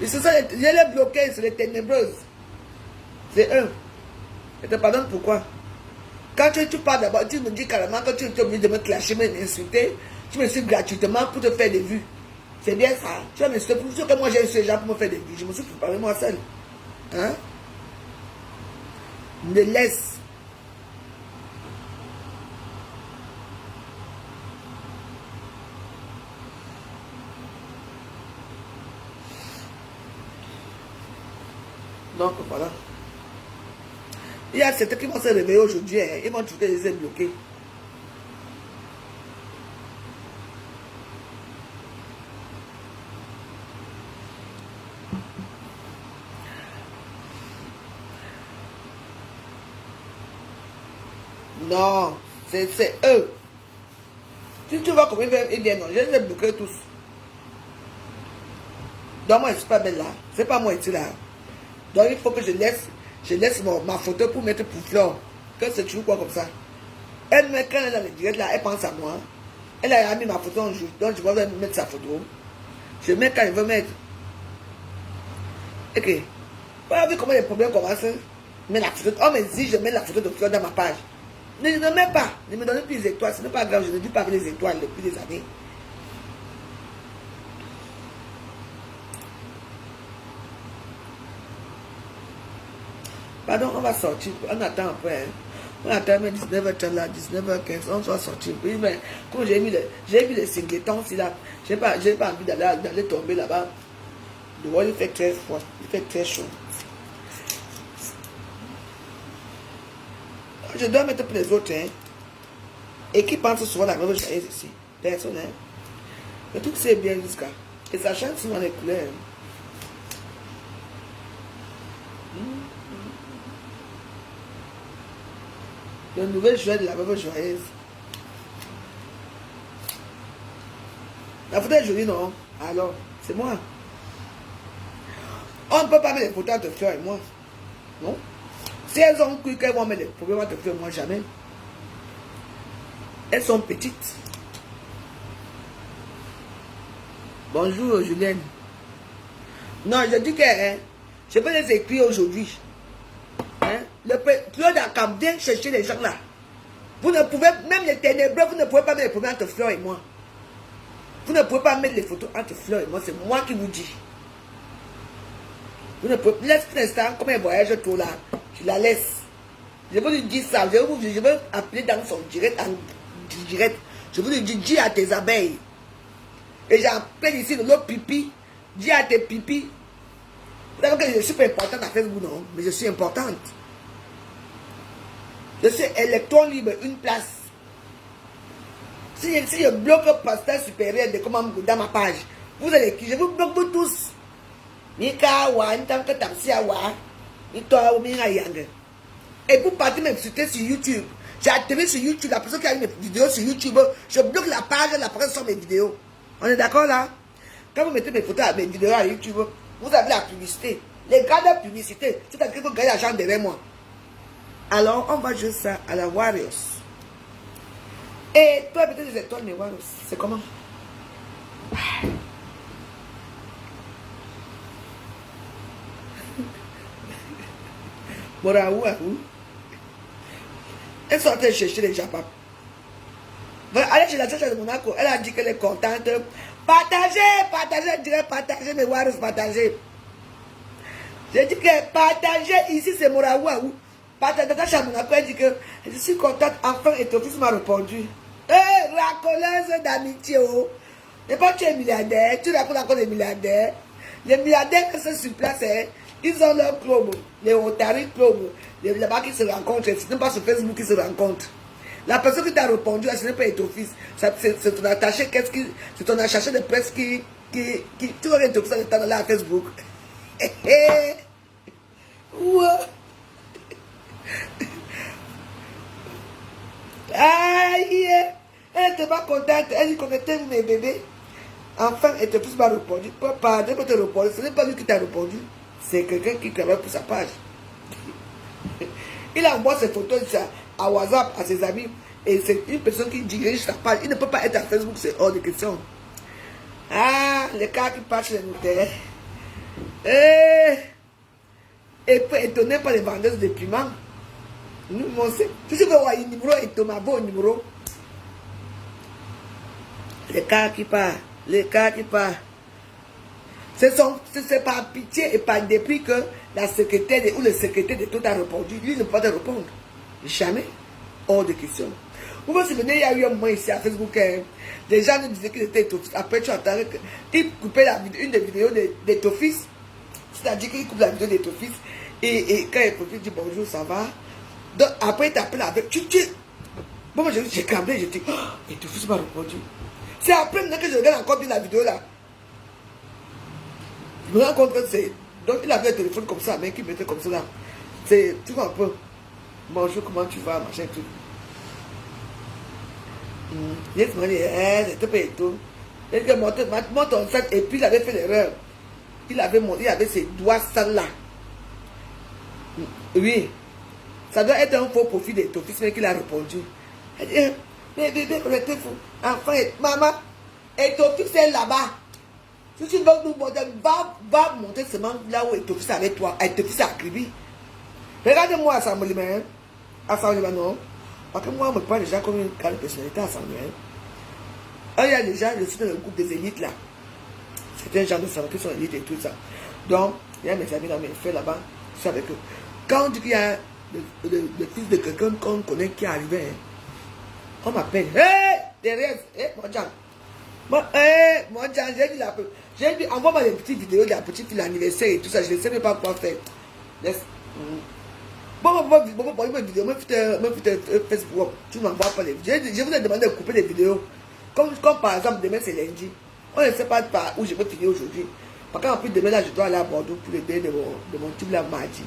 Et c'est ça, je les bloqué, c'est les ténébreuses. C'est eux. Je te pardonne pourquoi? Quand tu parles d'abord, tu me dis carrément que tu es obligé de me clasher, m'insulter. Tu m'insultes gratuitement pour te faire des vues. C'est bien ça. Tu vas m'insulter pour que moi j'ai ces gens pour me faire des vues. Je me suis préparé moi seul. Hein? Me laisse. Donc voilà. Il y a certains qui vont se réveiller aujourd'hui, hein. Ils vont trouver les ailes bloquées. Non, c'est eux. Si tu vois comment ils viennent, non, je les ai bloqués tous. Donc moi je ne suis pas belle là. C'est pas moi ici là. Donc il faut que je laisse ma photo pour mettre pour fleur. Que c'est toujours quoi comme ça. Elle met quand elle est dans le direct là, elle pense à moi. Elle a mis ma photo un jour. Donc je vais mettre sa photo. Je mets quand elle veut mettre. Ok. Vous avez vu comment les problèmes commencent? Mais la photo. Oh mais si je mets la photo de fleur dans ma page. Ne me mets pas. Ne me donne plus les étoiles. Ce n'est pas grave. Je ne dis pas avec les étoiles depuis des années. Pardon, on va sortir. On attend après. Hein. On attend même 19h là, 19h15. On va sortir. Oui, mais quand j'ai mis les singletons ici là, j'ai pas envie d'aller tomber là-bas. Dehors, il fait très froid. Il fait très chaud. Je dois mettre pour les autres. Hein. Et qui pense souvent la même chose ici? Personne. Hein. Le truc c'est bien jusqu'à. Et ça change souvent les couleurs. Le nouvel jouet de la veuve joyeuse. La photo est jolie, non? Alors, c'est moi. On ne peut pas mettre les photos entre fleurs et moi. Non? Si elles ont cru qu'elles vont mettre les problèmes entre fleurs, moi jamais. Elles sont petites. Bonjour, Julienne. Non, je dis que hein, je peux les écrire aujourd'hui. Hein? Claude a quand bien chercher les gens là. Vous ne pouvez, même les ténébreux, vous ne pouvez pas mettre les problèmes entre Fleur et moi. Vous ne pouvez pas mettre les photos entre Fleur et moi, c'est moi qui vous dis. Vous ne pouvez, laisse un instant, comme un voyage tout là, je la laisse. Je vous lui dis ça, je vais appeler dans son direct, je vous lui dis à tes abeilles. Et j'appelle ici de l'autre pipi, dis à tes pipis. Vous savez que je suis pas importante à Facebook, non, mais je suis importante. Je suis électron libre, une place. Si je bloque le pasteur supérieur de comment dans ma page, vous allez qui? Je vous bloque vous tous. Mika wa, n'tam que tamsia wa, n'itoa ou minga yang. Et vous partez m'insulter sur YouTube. J'ai atterri sur YouTube, la personne qui a mis mes vidéos sur YouTube, je bloque la page, la personne sur mes vidéos. On est d'accord là? Quand vous mettez mes photos, mes vidéos à YouTube, vous avez la publicité. Les gars de publicité, c'est-à-dire que vous gagnez l'argent derrière moi. Alors, on va jouer ça à la Warriors. Et toi, peut-être les étoiles, les Warriors, c'est comment? Moraou, elle sortait chercher les Japon. Allez chez la cherche de Monaco, elle a dit qu'elle est contente. Partagez, elle dirait partagez mes Warriors, partagez. J'ai dit que partagez, ici c'est Moraou. Partagez à Monaco, elle dit que je suis contente, enfin, et ton fils m'a répondu. Racoleuse d'amitié, oh. Et pas tu es milliardaire, tu racontes encore des milliardaires. Les milliardaires qui sont sur place, hein, ils ont leur club, les Rotary Club, les là-bas qui se rencontrent, ce n'est pas sur Facebook qu'ils se rencontrent. La personne qui t'a répondu, ce n'est pas ton fils, c'est ton attaché, c'est ton attaché de presse qui tu vas être ça de temps là à Facebook. Aïe, elle n'était pas contente, elle dit qu'on était mes bébés. Enfin, elle te plus pas répondu. Papa, de te répondre, ce n'est pas lui qui t'a répondu, c'est quelqu'un qui travaille pour sa page. Il envoie ses photos à WhatsApp à ses amis et c'est une personne qui dirige sa page. Il ne peut pas être à Facebook, c'est hors de question. Ah, les cas qui passent les notaires. Et peut étonner par les vendeuses de piments. Nous, on sait. Tu sais, voir un numéro et Thomas, bon numéro. Les cas qui partent. Les cas qui partent. C'est par pitié et par dépit que la secrétaire ou le secrétaire de tout a répondu. Lui ne peut pas te répondre. Jamais. Hors de question. Vous vous souvenez, il y a eu un moment ici à Facebook, des gens nous disaient qu'il était étoffis. Après, tu entends qu'il coupait une des vidéos d'étoffis. C'est-à-dire qu'il coupe la vidéo d'étoffis. Et quand il dit bonjour, ça va. Donc après, il t'appelle avec. Bon, moi j'ai cambré, j'ai dit, oh, étoffis m'a répondu. C'est après maintenant que je regarde encore la vidéo là. Je me rends compte que c'est. Donc il avait un téléphone comme ça, mais qui mettait comme ça là. C'est. Tu vois un peu. Bonjour, comment tu vas, machin, tout. Il m'a dit, c'était pas tout. Il a monté ton sac et puis il avait fait l'erreur. Il avait ses doigts sales là. Oui. Ça doit être un faux profil de ton fils, mais qu'il a répondu. Elle dit, mais bébé, on était fou. Enfin, maman, et ton fils est là-bas. Si tu veux nous montrer, va monter seulement là où ton fils est avec toi. Et ton fils est à Kribi. Regardez-moi à Assemblement, non. Parce que moi, on me parle déjà comme une grande personnalité à Samuel. Il y a déjà, je suis dans le groupe des élites là. C'est un genre de salon qui sont élites et tout ça. Donc, il y a mes amis dans mes frères là-bas, je suis avec eux. Quand on dit qu'il y a le fils de quelqu'un qu'on connaît qui est arrivé, hein, on m'appelle. Hé, Thérèse, hé, mon Jean. Mon Jean, j'ai dit, envoie-moi des petites vidéos de la petite fille l'anniversaire et tout ça, je ne sais même pas quoi faire. Bon, mes vidéos, me fais Facebook, tu ne m'envoies pas les vidéos. Je vous ai demandé de couper les vidéos. Comme par exemple, demain c'est lundi. On ne sait pas par où je peux finir aujourd'hui. Parce qu'en plus, demain là, je dois aller à Bordeaux pour le délai de mon tube là mardi.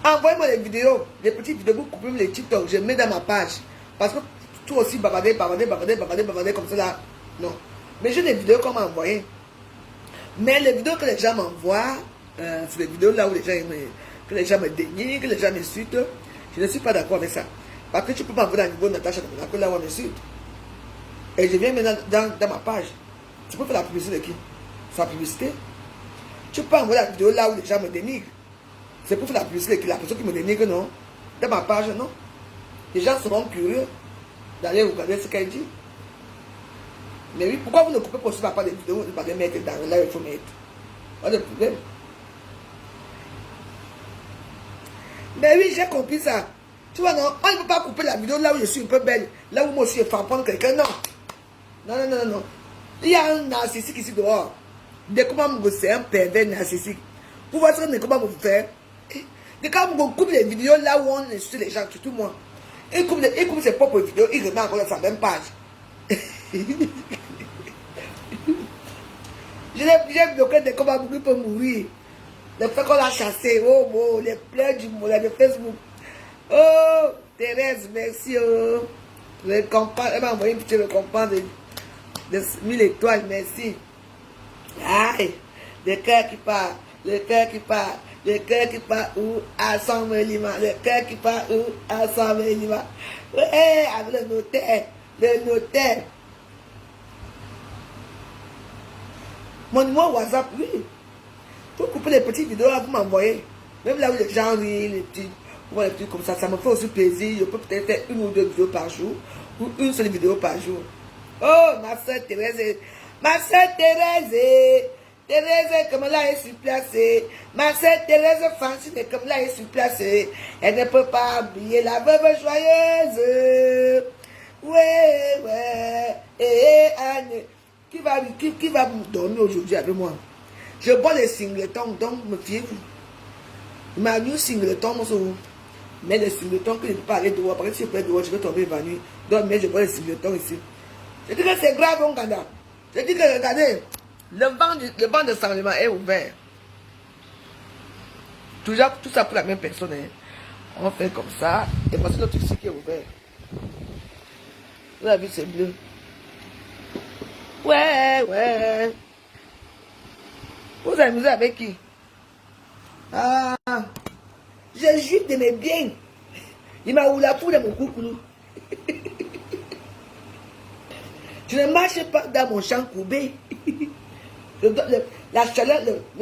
Envoyez-moi les vidéos, les petites vidéos, vous coupez les TikTok, je mets dans ma page. Parce que tout aussi bavarder comme ça là. Non. Mais j'ai des vidéos qu'on m'a envoyées. Mais les vidéos que les gens m'envoient, c'est les vidéos là où que les gens me dénigrent, que les gens m'insultent. Je ne suis pas d'accord avec ça. Parce que tu peux m'envoyer à niveau de Natacha Monaco là où on m'insulte. Et je viens maintenant dans ma page. Tu peux faire la publicité de qui? Sa publicité. Tu peux envoyer la vidéo là où les gens me dénigrent. C'est pour faire la publicité de qui? La personne qui me dénigre, non? Dans ma page, non? Les gens seront curieux d'aller regarder ce qu'elle dit. Mais oui, pourquoi vous ne coupez pas des vidéos, vous ne pouvez pas mettre dans là où il faut mettre? Pas de problème. Mais oui, j'ai compris ça. Tu vois, non, on ne peut pas couper la vidéo là où je suis un peu belle, là où moi aussi je fais prendre quelqu'un, non. Non. Il y a un narcissique ici dehors. Dès que c'est un pervers narcissique. Vous voyez ce que comment vous faites? Dès quand on coupe les vidéos là où on insulte les gens, surtout moi, il coupe ses propres vidéos, il remet encore dans sa même page. J'ai bloqué des comment vous peut mourir. Le fait qu'on l'a chassé, les pleurs du monde de Facebook. Oh, Thérèse, merci. Oh. Elle m'a envoyé une petite récompense de 1000 étoiles, merci. Aïe, le cœur qui part, le cœur qui part, le cœur qui part où à 100 millimètres, le cœur qui part où à 100 millimètres. Ouais, avec le notaire. Mon numéro WhatsApp, oui. Pour couper les petites vidéos, vous m'envoyez. Même là où les gens rient, les petits comme ça me fait aussi plaisir. Je peux peut-être faire une ou deux vidéos par jour, ou une seule vidéo par jour. Oh, ma soeur Thérèse, Thérèse, comme là, elle est placée. Ma soeur Thérèse Francine, comme là, elle est placée. Elle ne peut pas oublier la veuve joyeuse. Ouais. Anne, qui va me dormir aujourd'hui avec moi? Je bois les singletons, donc me fiez-vous. Il m'a mis singletons, mais les singletons que je ne peux pas aller dehors. Parce que si je peux aller dehors, je vais tomber évanoui. Donc, mais je bois les singletons ici. Je dis que c'est grave, mon gars. Je dis que, regardez, le banc de sanglement est ouvert. Tout ça pour la même personne. Hein. On fait comme ça. Et voici notre ici qui est ouvert. Vous avez vu, c'est bleu. Ouais. Vous vous amusez avec qui? Ah, je jure de mes biens. Il m'a oula pour de mon coucou. Je ne marche pas dans mon champ courbé. La chaleur,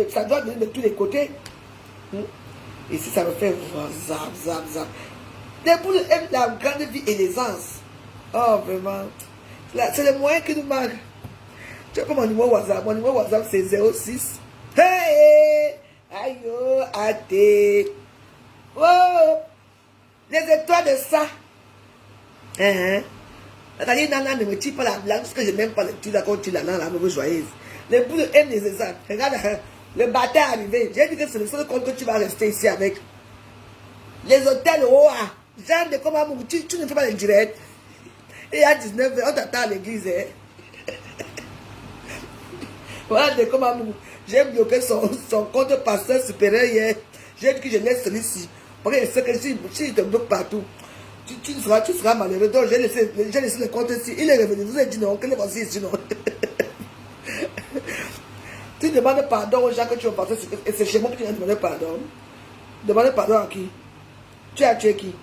ça doit venir de tous les côtés. Ici, ça me fait zap. Pour la grande vie et l'aisance. Oh, vraiment. C'est le moyen qui nous manque. Tu as pas mon numéro WhatsApp. Mon numéro WhatsApp, c'est 06. Hey! Aïe, oh, athée. Oh! Les étoiles de ça. C'est-à-dire, Nana ne me tire pas la blague parce que je n'aime pas le tire quand tu la Nana, la mauvaise joyeuse. Les boules aiment les exemples. Regarde, le bâtard est arrivé. J'ai dit que c'est le seul compte que tu vas rester ici avec. Les hôtels, genre de comment tu ne fais pas les directs. Et à 19h, on t'attend à l'église. Voilà de comment j'ai bloqué son compte pasteur supérieur hier. J'ai dit que je laisse celui-ci. Parce que je sais que si je te bloque partout, tu seras malheureux. Donc j'ai laissé le compte ici. Il est revenu. Vous avez dit non, que le voici ici, non. Tu demandes pardon aux gens que tu as passé. Et c'est chez moi que tu as demandé pardon. Demandez pardon à qui? Tu as tué qui?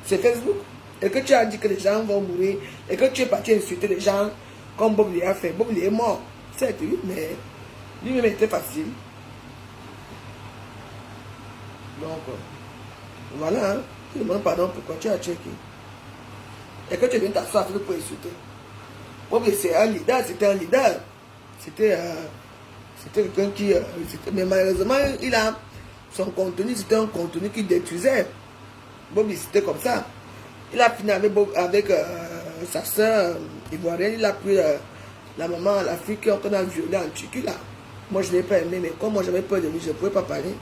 C'est Facebook. Et que tu as dit que les gens vont mourir. Et que tu es parti insulter les gens comme Bob lui a fait. Bob lui est mort. C'est lui, mais lui-même était facile. Donc, voilà. Hein. Tu demandes pardon pourquoi tu as checké. Et que tu viens t'asseoir pour insulter. Bon, mais c'est un leader, c'était un leader. C'était quelqu'un qui... mais malheureusement, il a son contenu, c'était un contenu qui détruisait. Bobby, c'était comme ça. Il a fini avec sa soeur ivoirienne, il a pris la maman, la fille qu'on a violée en Turquie là. Moi je ne l'ai pas aimé, mais comme moi j'avais peur de lui, je ne pouvais pas parler.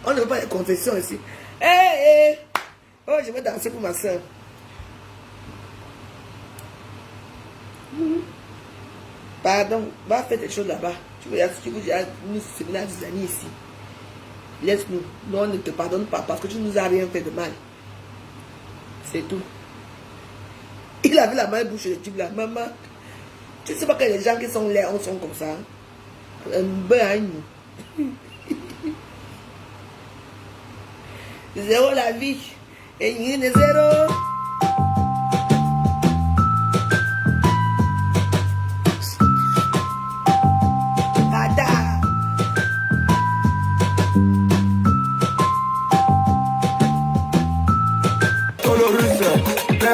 On ne veut pas les confessions ici. Hé, oh, je vais danser pour ma soeur. Pardon, va faire des choses là-bas. Tu veux nous séminaire des amis ici. Laisse-nous. Nous, on ne te pardonne pas parce que tu nous as rien fait de mal. C'est tout. Il avait la main bouche de type là. Maman, tu ne sais pas que les gens qui sont laids sont comme ça. Un bain. Zéro la vie. Et il y a zéro.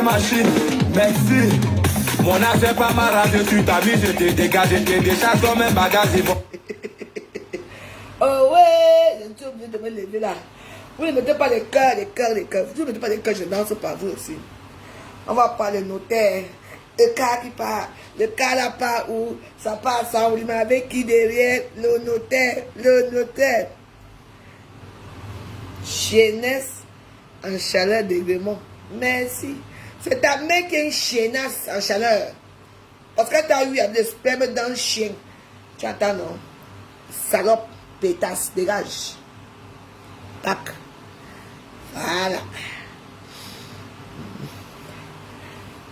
Machine, merci. Mon âge c'est pas ma radio, tu t'as mis, je te dégage, je te déchasse comme un bagage. Oh ouais, je suis obligé de me lever là. Vous ne mettez pas les cœurs. Vous ne mettez pas les cœurs, je danse par vous aussi. On va parler de notaire. Le cas qui part, le cas là part où ça passe en où il m'avait qui derrière le notaire. Chienesse en chaleur d'agrément. Merci. C'est ta mère qui est une chiennasse en chaleur. Parce que tu as eu des sperme dans le chien. Tu attends, non? Salope, pétasse, dégage. Tac. Voilà.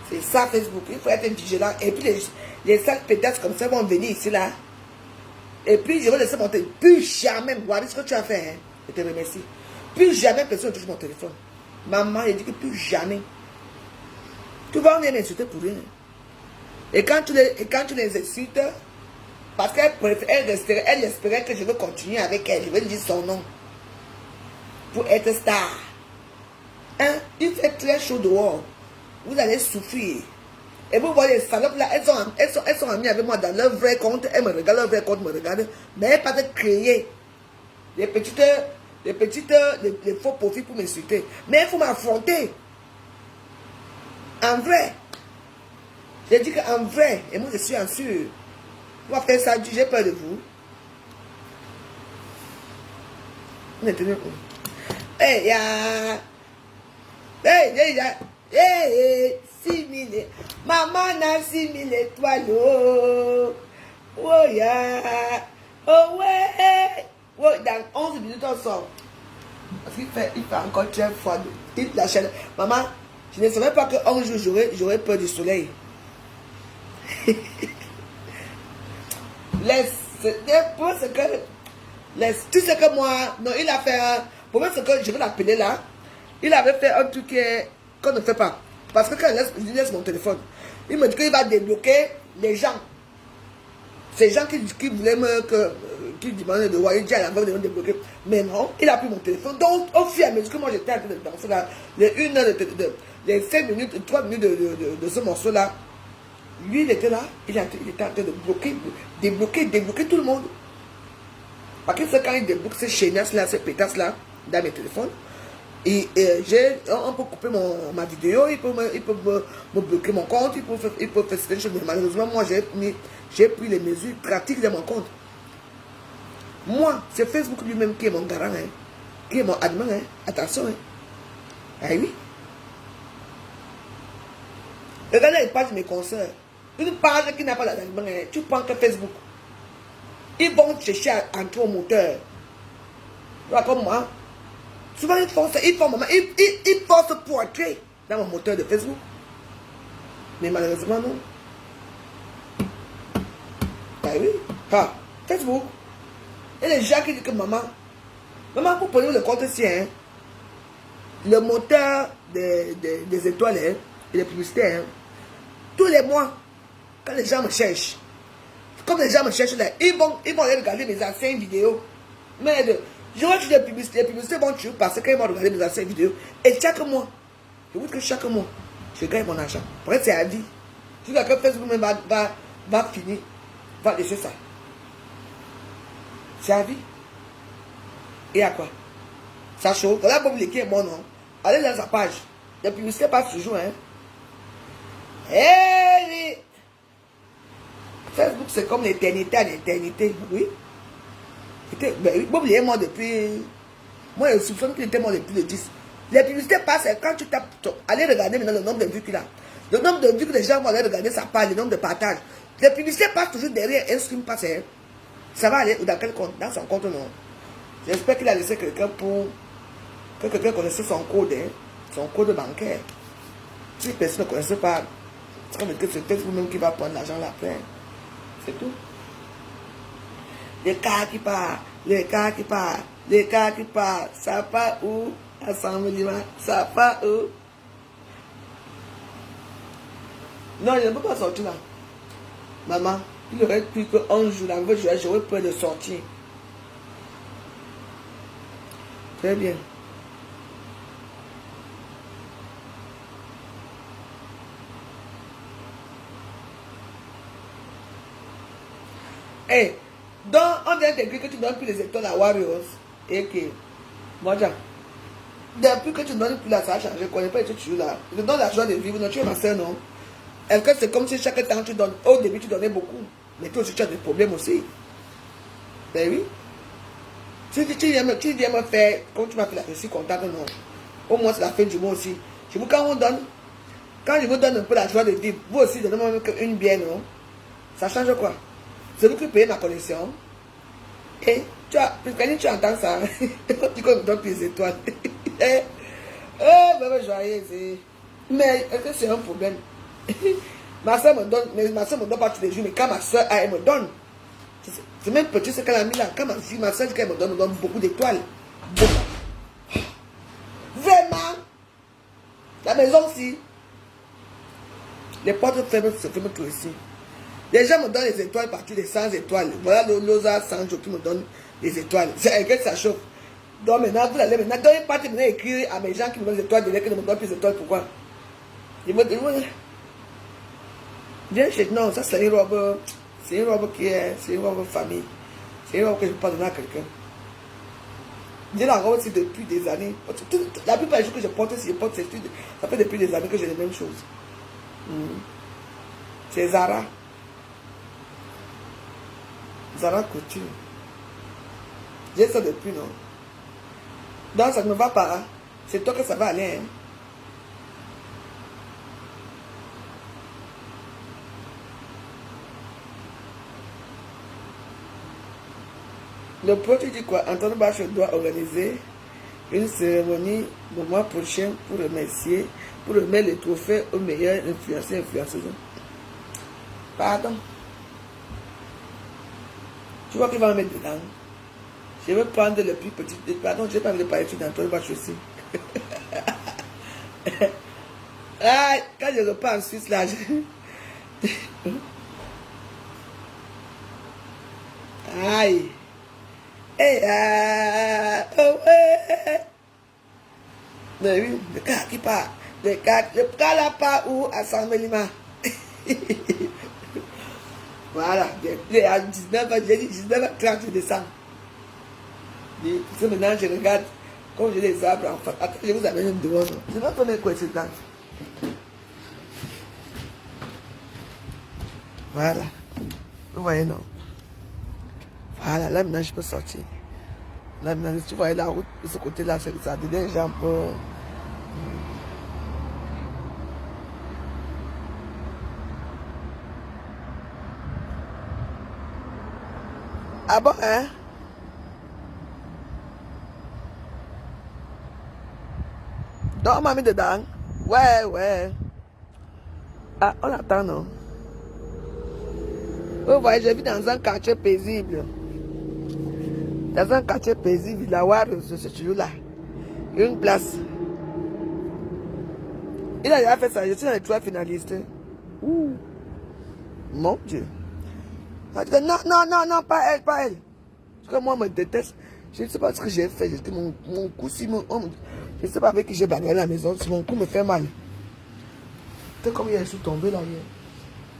C'est ça Facebook. Il faut être vigilant. Et puis les sales pétasses comme ça vont venir ici là. Et puis je vais laisser mon téléphone. Plus jamais. Voilà ce que tu as fait. Hein. Je te remercie. Plus jamais personne ne touche mon téléphone. Maman, elle dit que plus jamais. Tu vas venir m'insulter pour rien. Et quand tu les insultes, parce qu'elle espérait que je veux continuer avec elle, je vais lui dire son nom. Pour être star. Hein? Il fait très chaud dehors. Vous allez souffrir. Et vous voyez les salopes là, elles sont amies avec moi dans leur vrai compte. Elles me regardent, leur vrai compte me regarde. Mais elles peuvent créer les faux profits pour m'insulter. Mais il faut m'affronter. En vrai. J'ai dit qu'en vrai, et moi je suis en sûr. On va faire ça, j'ai peur de vous. Maintenant. Hey, hey, 6 000. Maman a 6 000 étoiles. Oh, yeah. Oh, ouais. Oh, dans 11 minutes, on sort. Parce qu'il fait encore très froid. La chaleur. Maman, je ne savais pas qu'un jour j'aurais peur du soleil. Laisse tout ce que moi, non, il a fait pour moi ce que je vais l'appeler là, il avait fait un truc qu'on ne fait pas. Parce que quand je laisse mon téléphone, il me dit qu'il va débloquer les gens. Ces gens qui voulaient qui demandaient de voir, il dit à la banque de me débloquer. Mais non, il a pris mon téléphone. Donc, au fur et à mesure que moi j'étais en train de danser là, les 5 minutes, 3 minutes de ce morceau là, lui il était là, il était en train de débloquer tout le monde. Parce que quand il débloque ces chaînasses là, ces pétasses là, dans mes téléphones, et on peut couper ma vidéo, il peut me bloquer mon compte, il peut faire certaines choses. Mais malheureusement, moi j'ai pris les mesures pratiques de mon compte. Moi, c'est Facebook lui-même qui est mon garant, hein, qui est mon admin. Hein. Attention. Hein. Ah oui. Regardez les pages de mes concerts. Une page qui n'a pas d'admin, hein, tu prends que Facebook. Ils vont chercher à entrer au moteur. Comme moi. Souvent, ils font pour entrer dans mon moteur de Facebook. Mais malheureusement, non. Ah oui. Ah, Facebook. Et les gens qui disent que maman, vous prenez le compte ici, hein, le moteur des étoiles hein, et des publicités, hein, tous les mois, quand les gens me cherchent, Comme les gens me cherchent là, ils vont aller regarder mes anciennes vidéos. Mais je vois que les publicités vont tuer parce qu'ils vont regarder mes anciennes vidéos. Et chaque mois, je vous dis que chaque mois, je gagne mon argent. Après, c'est à vie. Jusqu'à que Facebook même va finir, va laisser ça. C'est à vie. Et à quoi? Ça chauffe. Voilà, Bob Leki est mon nom. Allez dans sa page. Les publicités passent toujours, hein. Hey, Facebook, c'est comme l'éternité à l'éternité, oui. Ben, Bob Leki est mort depuis... Moi, je soupçonne qu'il était mort depuis le 10. Les publicités passent, quand tu tapes... Allez regarder maintenant le nombre de vues qu'il a. Le nombre de vues que les gens vont aller regarder sa page, le nombre de partages. Les publicités passent toujours derrière un stream passe. Hein. Ça va aller dans quel compte? Dans son compte, non. J'espère qu'il a laissé quelqu'un pour... Que quelqu'un connaissait son code, hein, son code bancaire. Si personne ne connaissait pas, c'est comme que c'est peut-être vous-même qui va prendre l'argent là après. C'est tout. Les cas qui partent, les cas qui partent, les cas qui partent, ça part où? À 100 000, ça part où? Non, je ne peux pas sortir là. Maman, il aurait plus que 11 jours là, j'aurais peur de sortir. Très bien. Hey, donc on vient d'écrire que tu donnes plus les étoiles à Warriors et que moi depuis que tu ne donnes plus là, ça a changé. Je ne connais pas et tu joues là. Je te donne la joie de vivre, non, tu es ma soeur, non? Est-ce que c'est comme si chaque temps tu donnes, au début tu donnais beaucoup, mais toi aussi tu as des problèmes aussi. Ben oui. Si tu viens me faire, comme tu m'as fait là, je suis content que non. Au moins c'est la fin du mois aussi. Je vous, quand je vous donne un peu la joie de vivre, vous aussi donnez-moi même une bière, non? Ça change quoi? C'est vous qui payez ma connexion. Et quand tu entends ça, tu me donnes plus étoiles. Bébé joyeux, mais est-ce que c'est un problème? Ma soeur me donne, mais ma soeur me donne pas tous les jours, mais quand ma soeur elle me donne, c'est même petit ce qu'elle a mis là. Quand ma soeur qu'elle me donne beaucoup d'étoiles. Vraiment, la maison aussi, les portes se ferment tout ici. Les gens me donnent les étoiles partout des 100 étoiles. Voilà l'Osa Sanjo qui me donne les étoiles. C'est que ça chauffe. Donc maintenant, vous allez maintenant, donnez pas de écrire à mes gens qui me donnent des étoiles, de dire qu'ils ne me donnent plus d'étoiles. Pourquoi? Ils me disent, viens chez non, ça c'est une robe qui est, c'est une robe famille. C'est une robe que je ne peux pas donner à quelqu'un. J'ai la robe aussi depuis des années. La plupart des choses que je porte, si je porte, ça fait depuis des années que j'ai les mêmes choses. C'est Zara. Zara Couture. J'ai ça depuis, non? Donc ça ne va pas. C'est toi que ça va aller. Hein? Le projet dit quoi? Antoine Bach doit organiser une cérémonie le mois prochain pour remettre les trophées aux meilleurs influenceurs et influenceuses. Pardon. Tu vois qu'il va en mettre dedans. Je vais prendre le plus petit. Pardon, je n'ai pas envie de parler d'Antoine Bach aussi. Ah, quand je repars en Suisse, là, aïe. Hey, oh, hey. Mais oui, le cas qui part. Le cas là part où? À 100 Mélima. Voilà. À 19h, j'ai dit 19h30, je descends. Et maintenant, je regarde comme j'ai les arbres en face. Attends, je vous amène une devant. Je vais prendre quoi c'est là. Voilà. Vous voyez, non? Voilà, là maintenant je peux sortir. Là maintenant, si tu voyais la route de ce côté-là, ça devient déjà un peu. Ah bon, hein? Donc on m'a mis dedans. Ouais. Ah, on attend, non? Vous voyez, je vis dans un quartier paisible. Dans un quartier paisible, la Warriors, ce toujours-là. Une place. Il a déjà fait ça. Je suis dans les 3 finalistes. Ouh. Mon Dieu. Elle dit, non, non, non, non, pas elle, pas elle. Parce que moi, je me déteste. Je ne sais pas ce que j'ai fait. Mon cou, si mon, je ne sais pas avec qui j'ai bagarré à la maison, si mon cou me fait mal. C'est comme hier, je suis tombée là hier.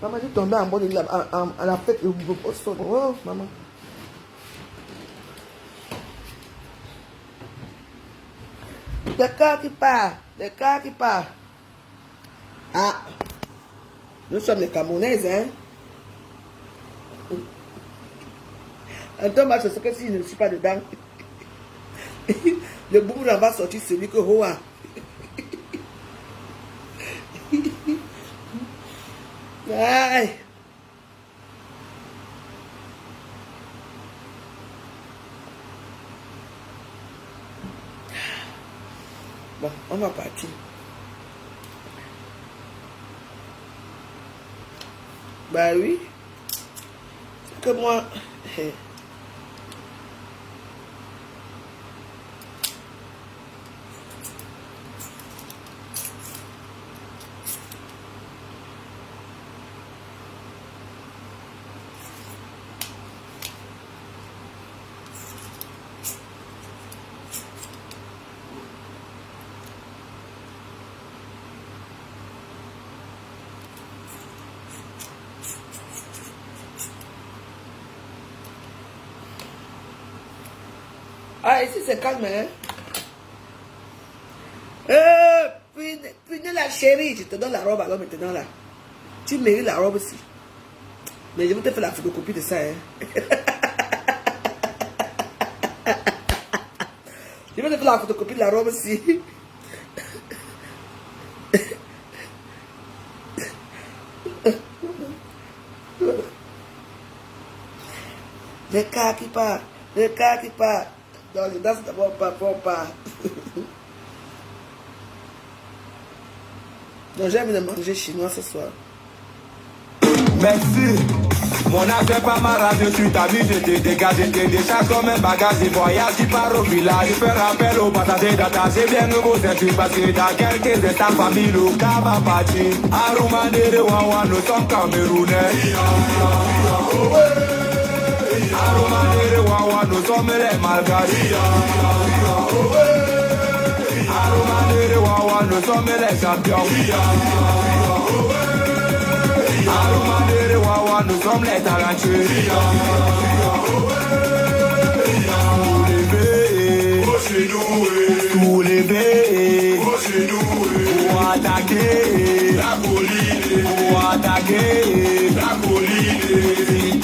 Maman, je suis tombée en bas de à la fête. Oh, maman. Le cœur qui part, le cœur qui part. Ah, nous sommes les Camerounaises, hein. Un dommage, c'est que si je ne suis pas dedans, le boomerang va sortir celui que Hoa. Aïe. Bon, on va partir. Bah oui. Que moi. Ah, ici c'est calme, hein? Puis la chérie, je te donne la robe alors maintenant là. Tu mérites la robe aussi. Mais je vais te faire la photocopie de ça, hein? Je vais te faire la photocopie de la robe aussi. Le cas qui part, le cas qui part. Donc, je danse d'abord pas. Donc, j'aime de manger chinois ce soir. Merci. Mon âge est pas ma radio, tu t'as mis, je te dégage, je te décharge comme un bagage de voyage qui part au village. Je fais rappel aux passagers d'attacher bien nouveau ceinture parce que dans quelques instants, famille, le cas va partir. Arumane de Wawa, nous sommes Camerounais. Arumane de Wawa, nous sommes les Malgaches. Arumane de Wawa, nous sommes les champions. Arumane de Wawa, nous sommes les talentueux. Soulever, pour attaquer la colline, pour attaquer la colline,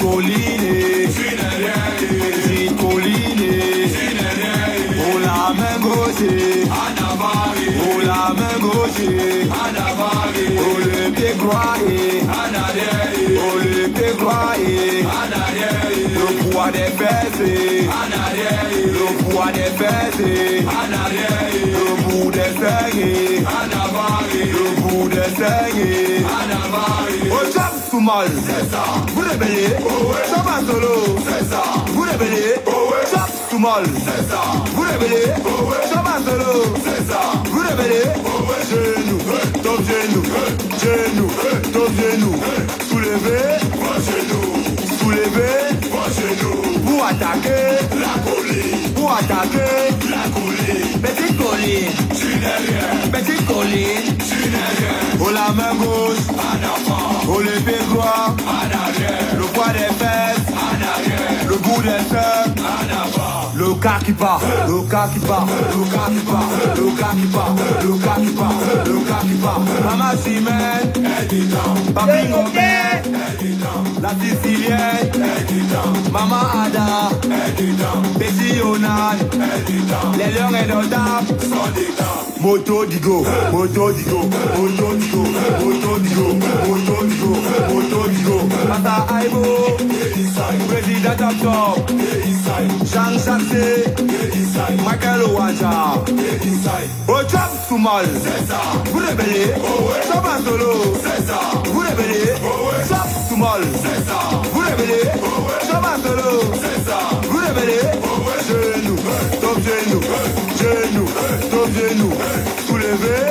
colline, pour la main gauche, pour la main gauche, pour le pied croisé, pour le pied croisé, le poids des fesses, le poids des fesses, le bout des saignées, le bout des saignées, au chap sous mal, vous rébellez, chap en solo, vous rébellez, chap sous mal, vous rébellez, chap en solo, vous rébellez, genou, top genou, genou, top genou, soulevez, soulevez, pour attaquer la colline, pour attaquer la colline, petite colline, tu n'es rien, petite colline, tu n'es rien, oh la main gauche, en avant, oh le pied droit, en arrière, le poids des fesses, en arrière, le bout des seins, en avant, le cas qui part, le cas qui part, le cas qui part, le cas qui part, le cas qui part, le cas qui part, Maman Chimène, elle dit non, Papi Ngomé, elle dit non, la Sicilienne, elle dit non, Maman Ada, elle dit non, Bessie Yonan, elle dit non, les lions et notables sont dit non, Moto Digo, Moto Digo, Moto Digo, Moto Digo, Moto Digo, Moto Digo, Pata Aibo, Président Top, Jean Chassé, Michael Owaja, au job Soumal, vous rébellez, Chop en solo, vous rébellez, Chop Soumal, vous rébellez, Chop en solo, vous rébellez, genou, top genou, genou, top genou, soulevez,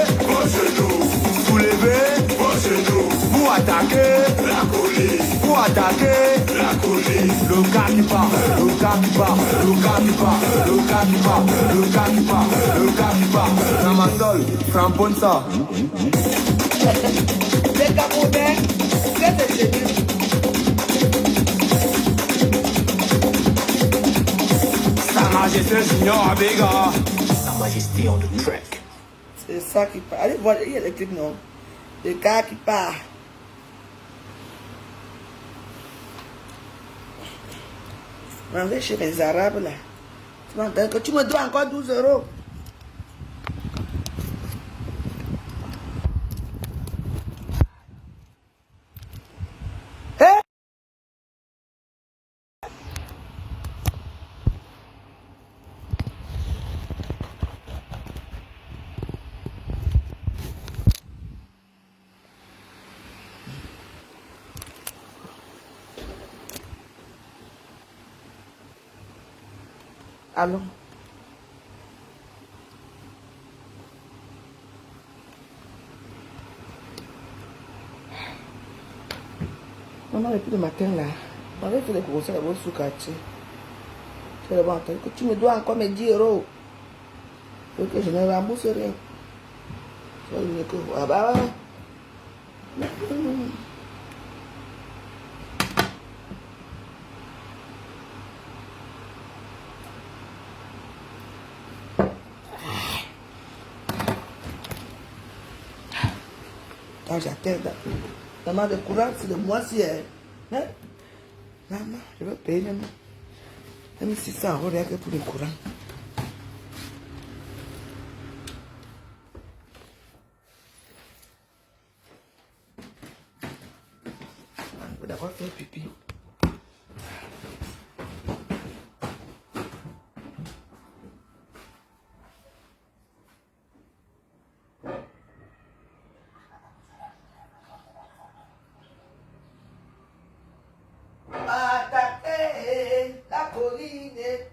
soulevez, vous attaquez la colline, vous attaquez la colline. Lukakipa, Lukakipa, Lukakipa, Lukakipa, Lukakipa, Lukakipa. Ramasol, cramponne ça. Les Camerounais, c'est des génies. Sa Majesté Junior Abega. Sa Majesté on the track. C'est ça qui part. Allez voir, il y a les clips, non? Le gars qui part. On va chez les Arabes, là. Tu m'entends que tu me dois encore 12 €. Hein? Allons. Maman, depuis le matin là, on avait fait des grossesses là-bas sous quartier. Tu vas entendre que tu me dois encore mes 10 €. Faut que je ne rembourse rien. Tu vas dire que ah bah. Quand j'attends, maman, le courant, c'est de moi si elle. Hein? Maman, je vais payer même 600 € rien que pour le courant. Je vais d'abord faire pipi. Attaquer la colline.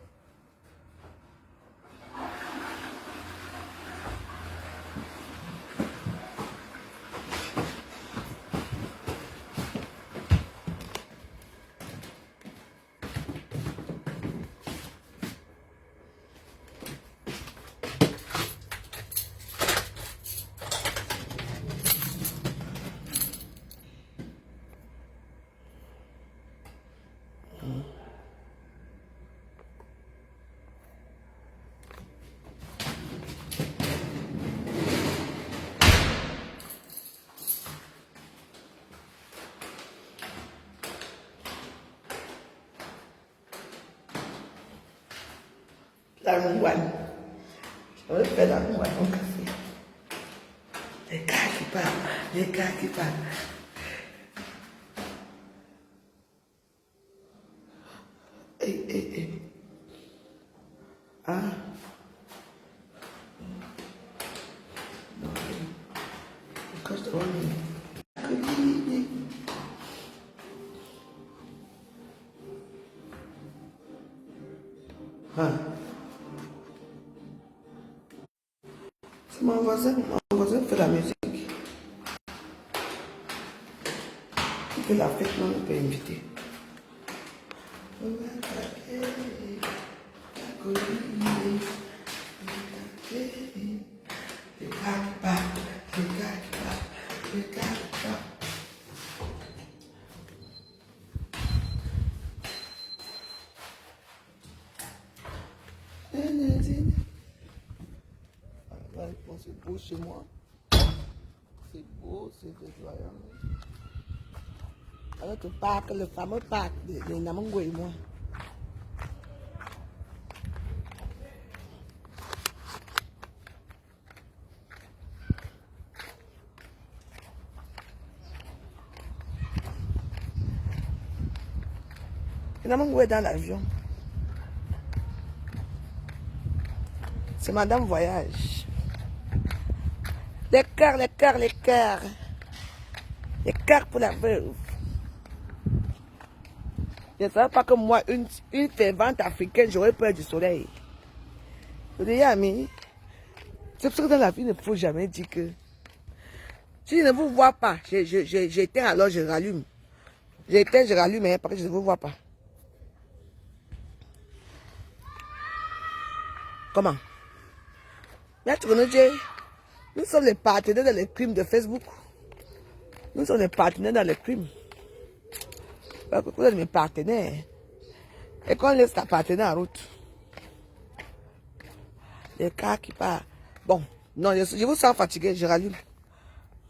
La rouane. Je vais faire la rouane au café. Les gars qui parlent, les gars qui parlent. Ah. Quand je te vois, ah. C'est mon voisin fait la musique. Il fait la fête, non, on peut inviter. C'est beau chez moi. C'est beau, c'est désoyant. Alors le parc, le fameux parc de Namango et moi. Namango est dans l'avion. C'est Madame Voyage. Les cœurs, les cœurs, les cœurs. Les cœurs pour la veuve. Je ne savais pas que moi, une fervente africaine, j'aurais peur du soleil. Je dis, ami, c'est pour ça que dans la vie, il ne faut jamais dire que si je ne vous vois pas, j'éteins alors je rallume. J'éteins, je rallume, hein, parce que je ne vous vois pas. Comment? Maître Noje, nous sommes les partenaires dans les crimes de Facebook. Nous sommes les partenaires dans les crimes. Vous êtes mes partenaires. Et quand on laisse ta partenaire en route, les cas qui partent. Bon, non, je vous sens fatigué, je rallume.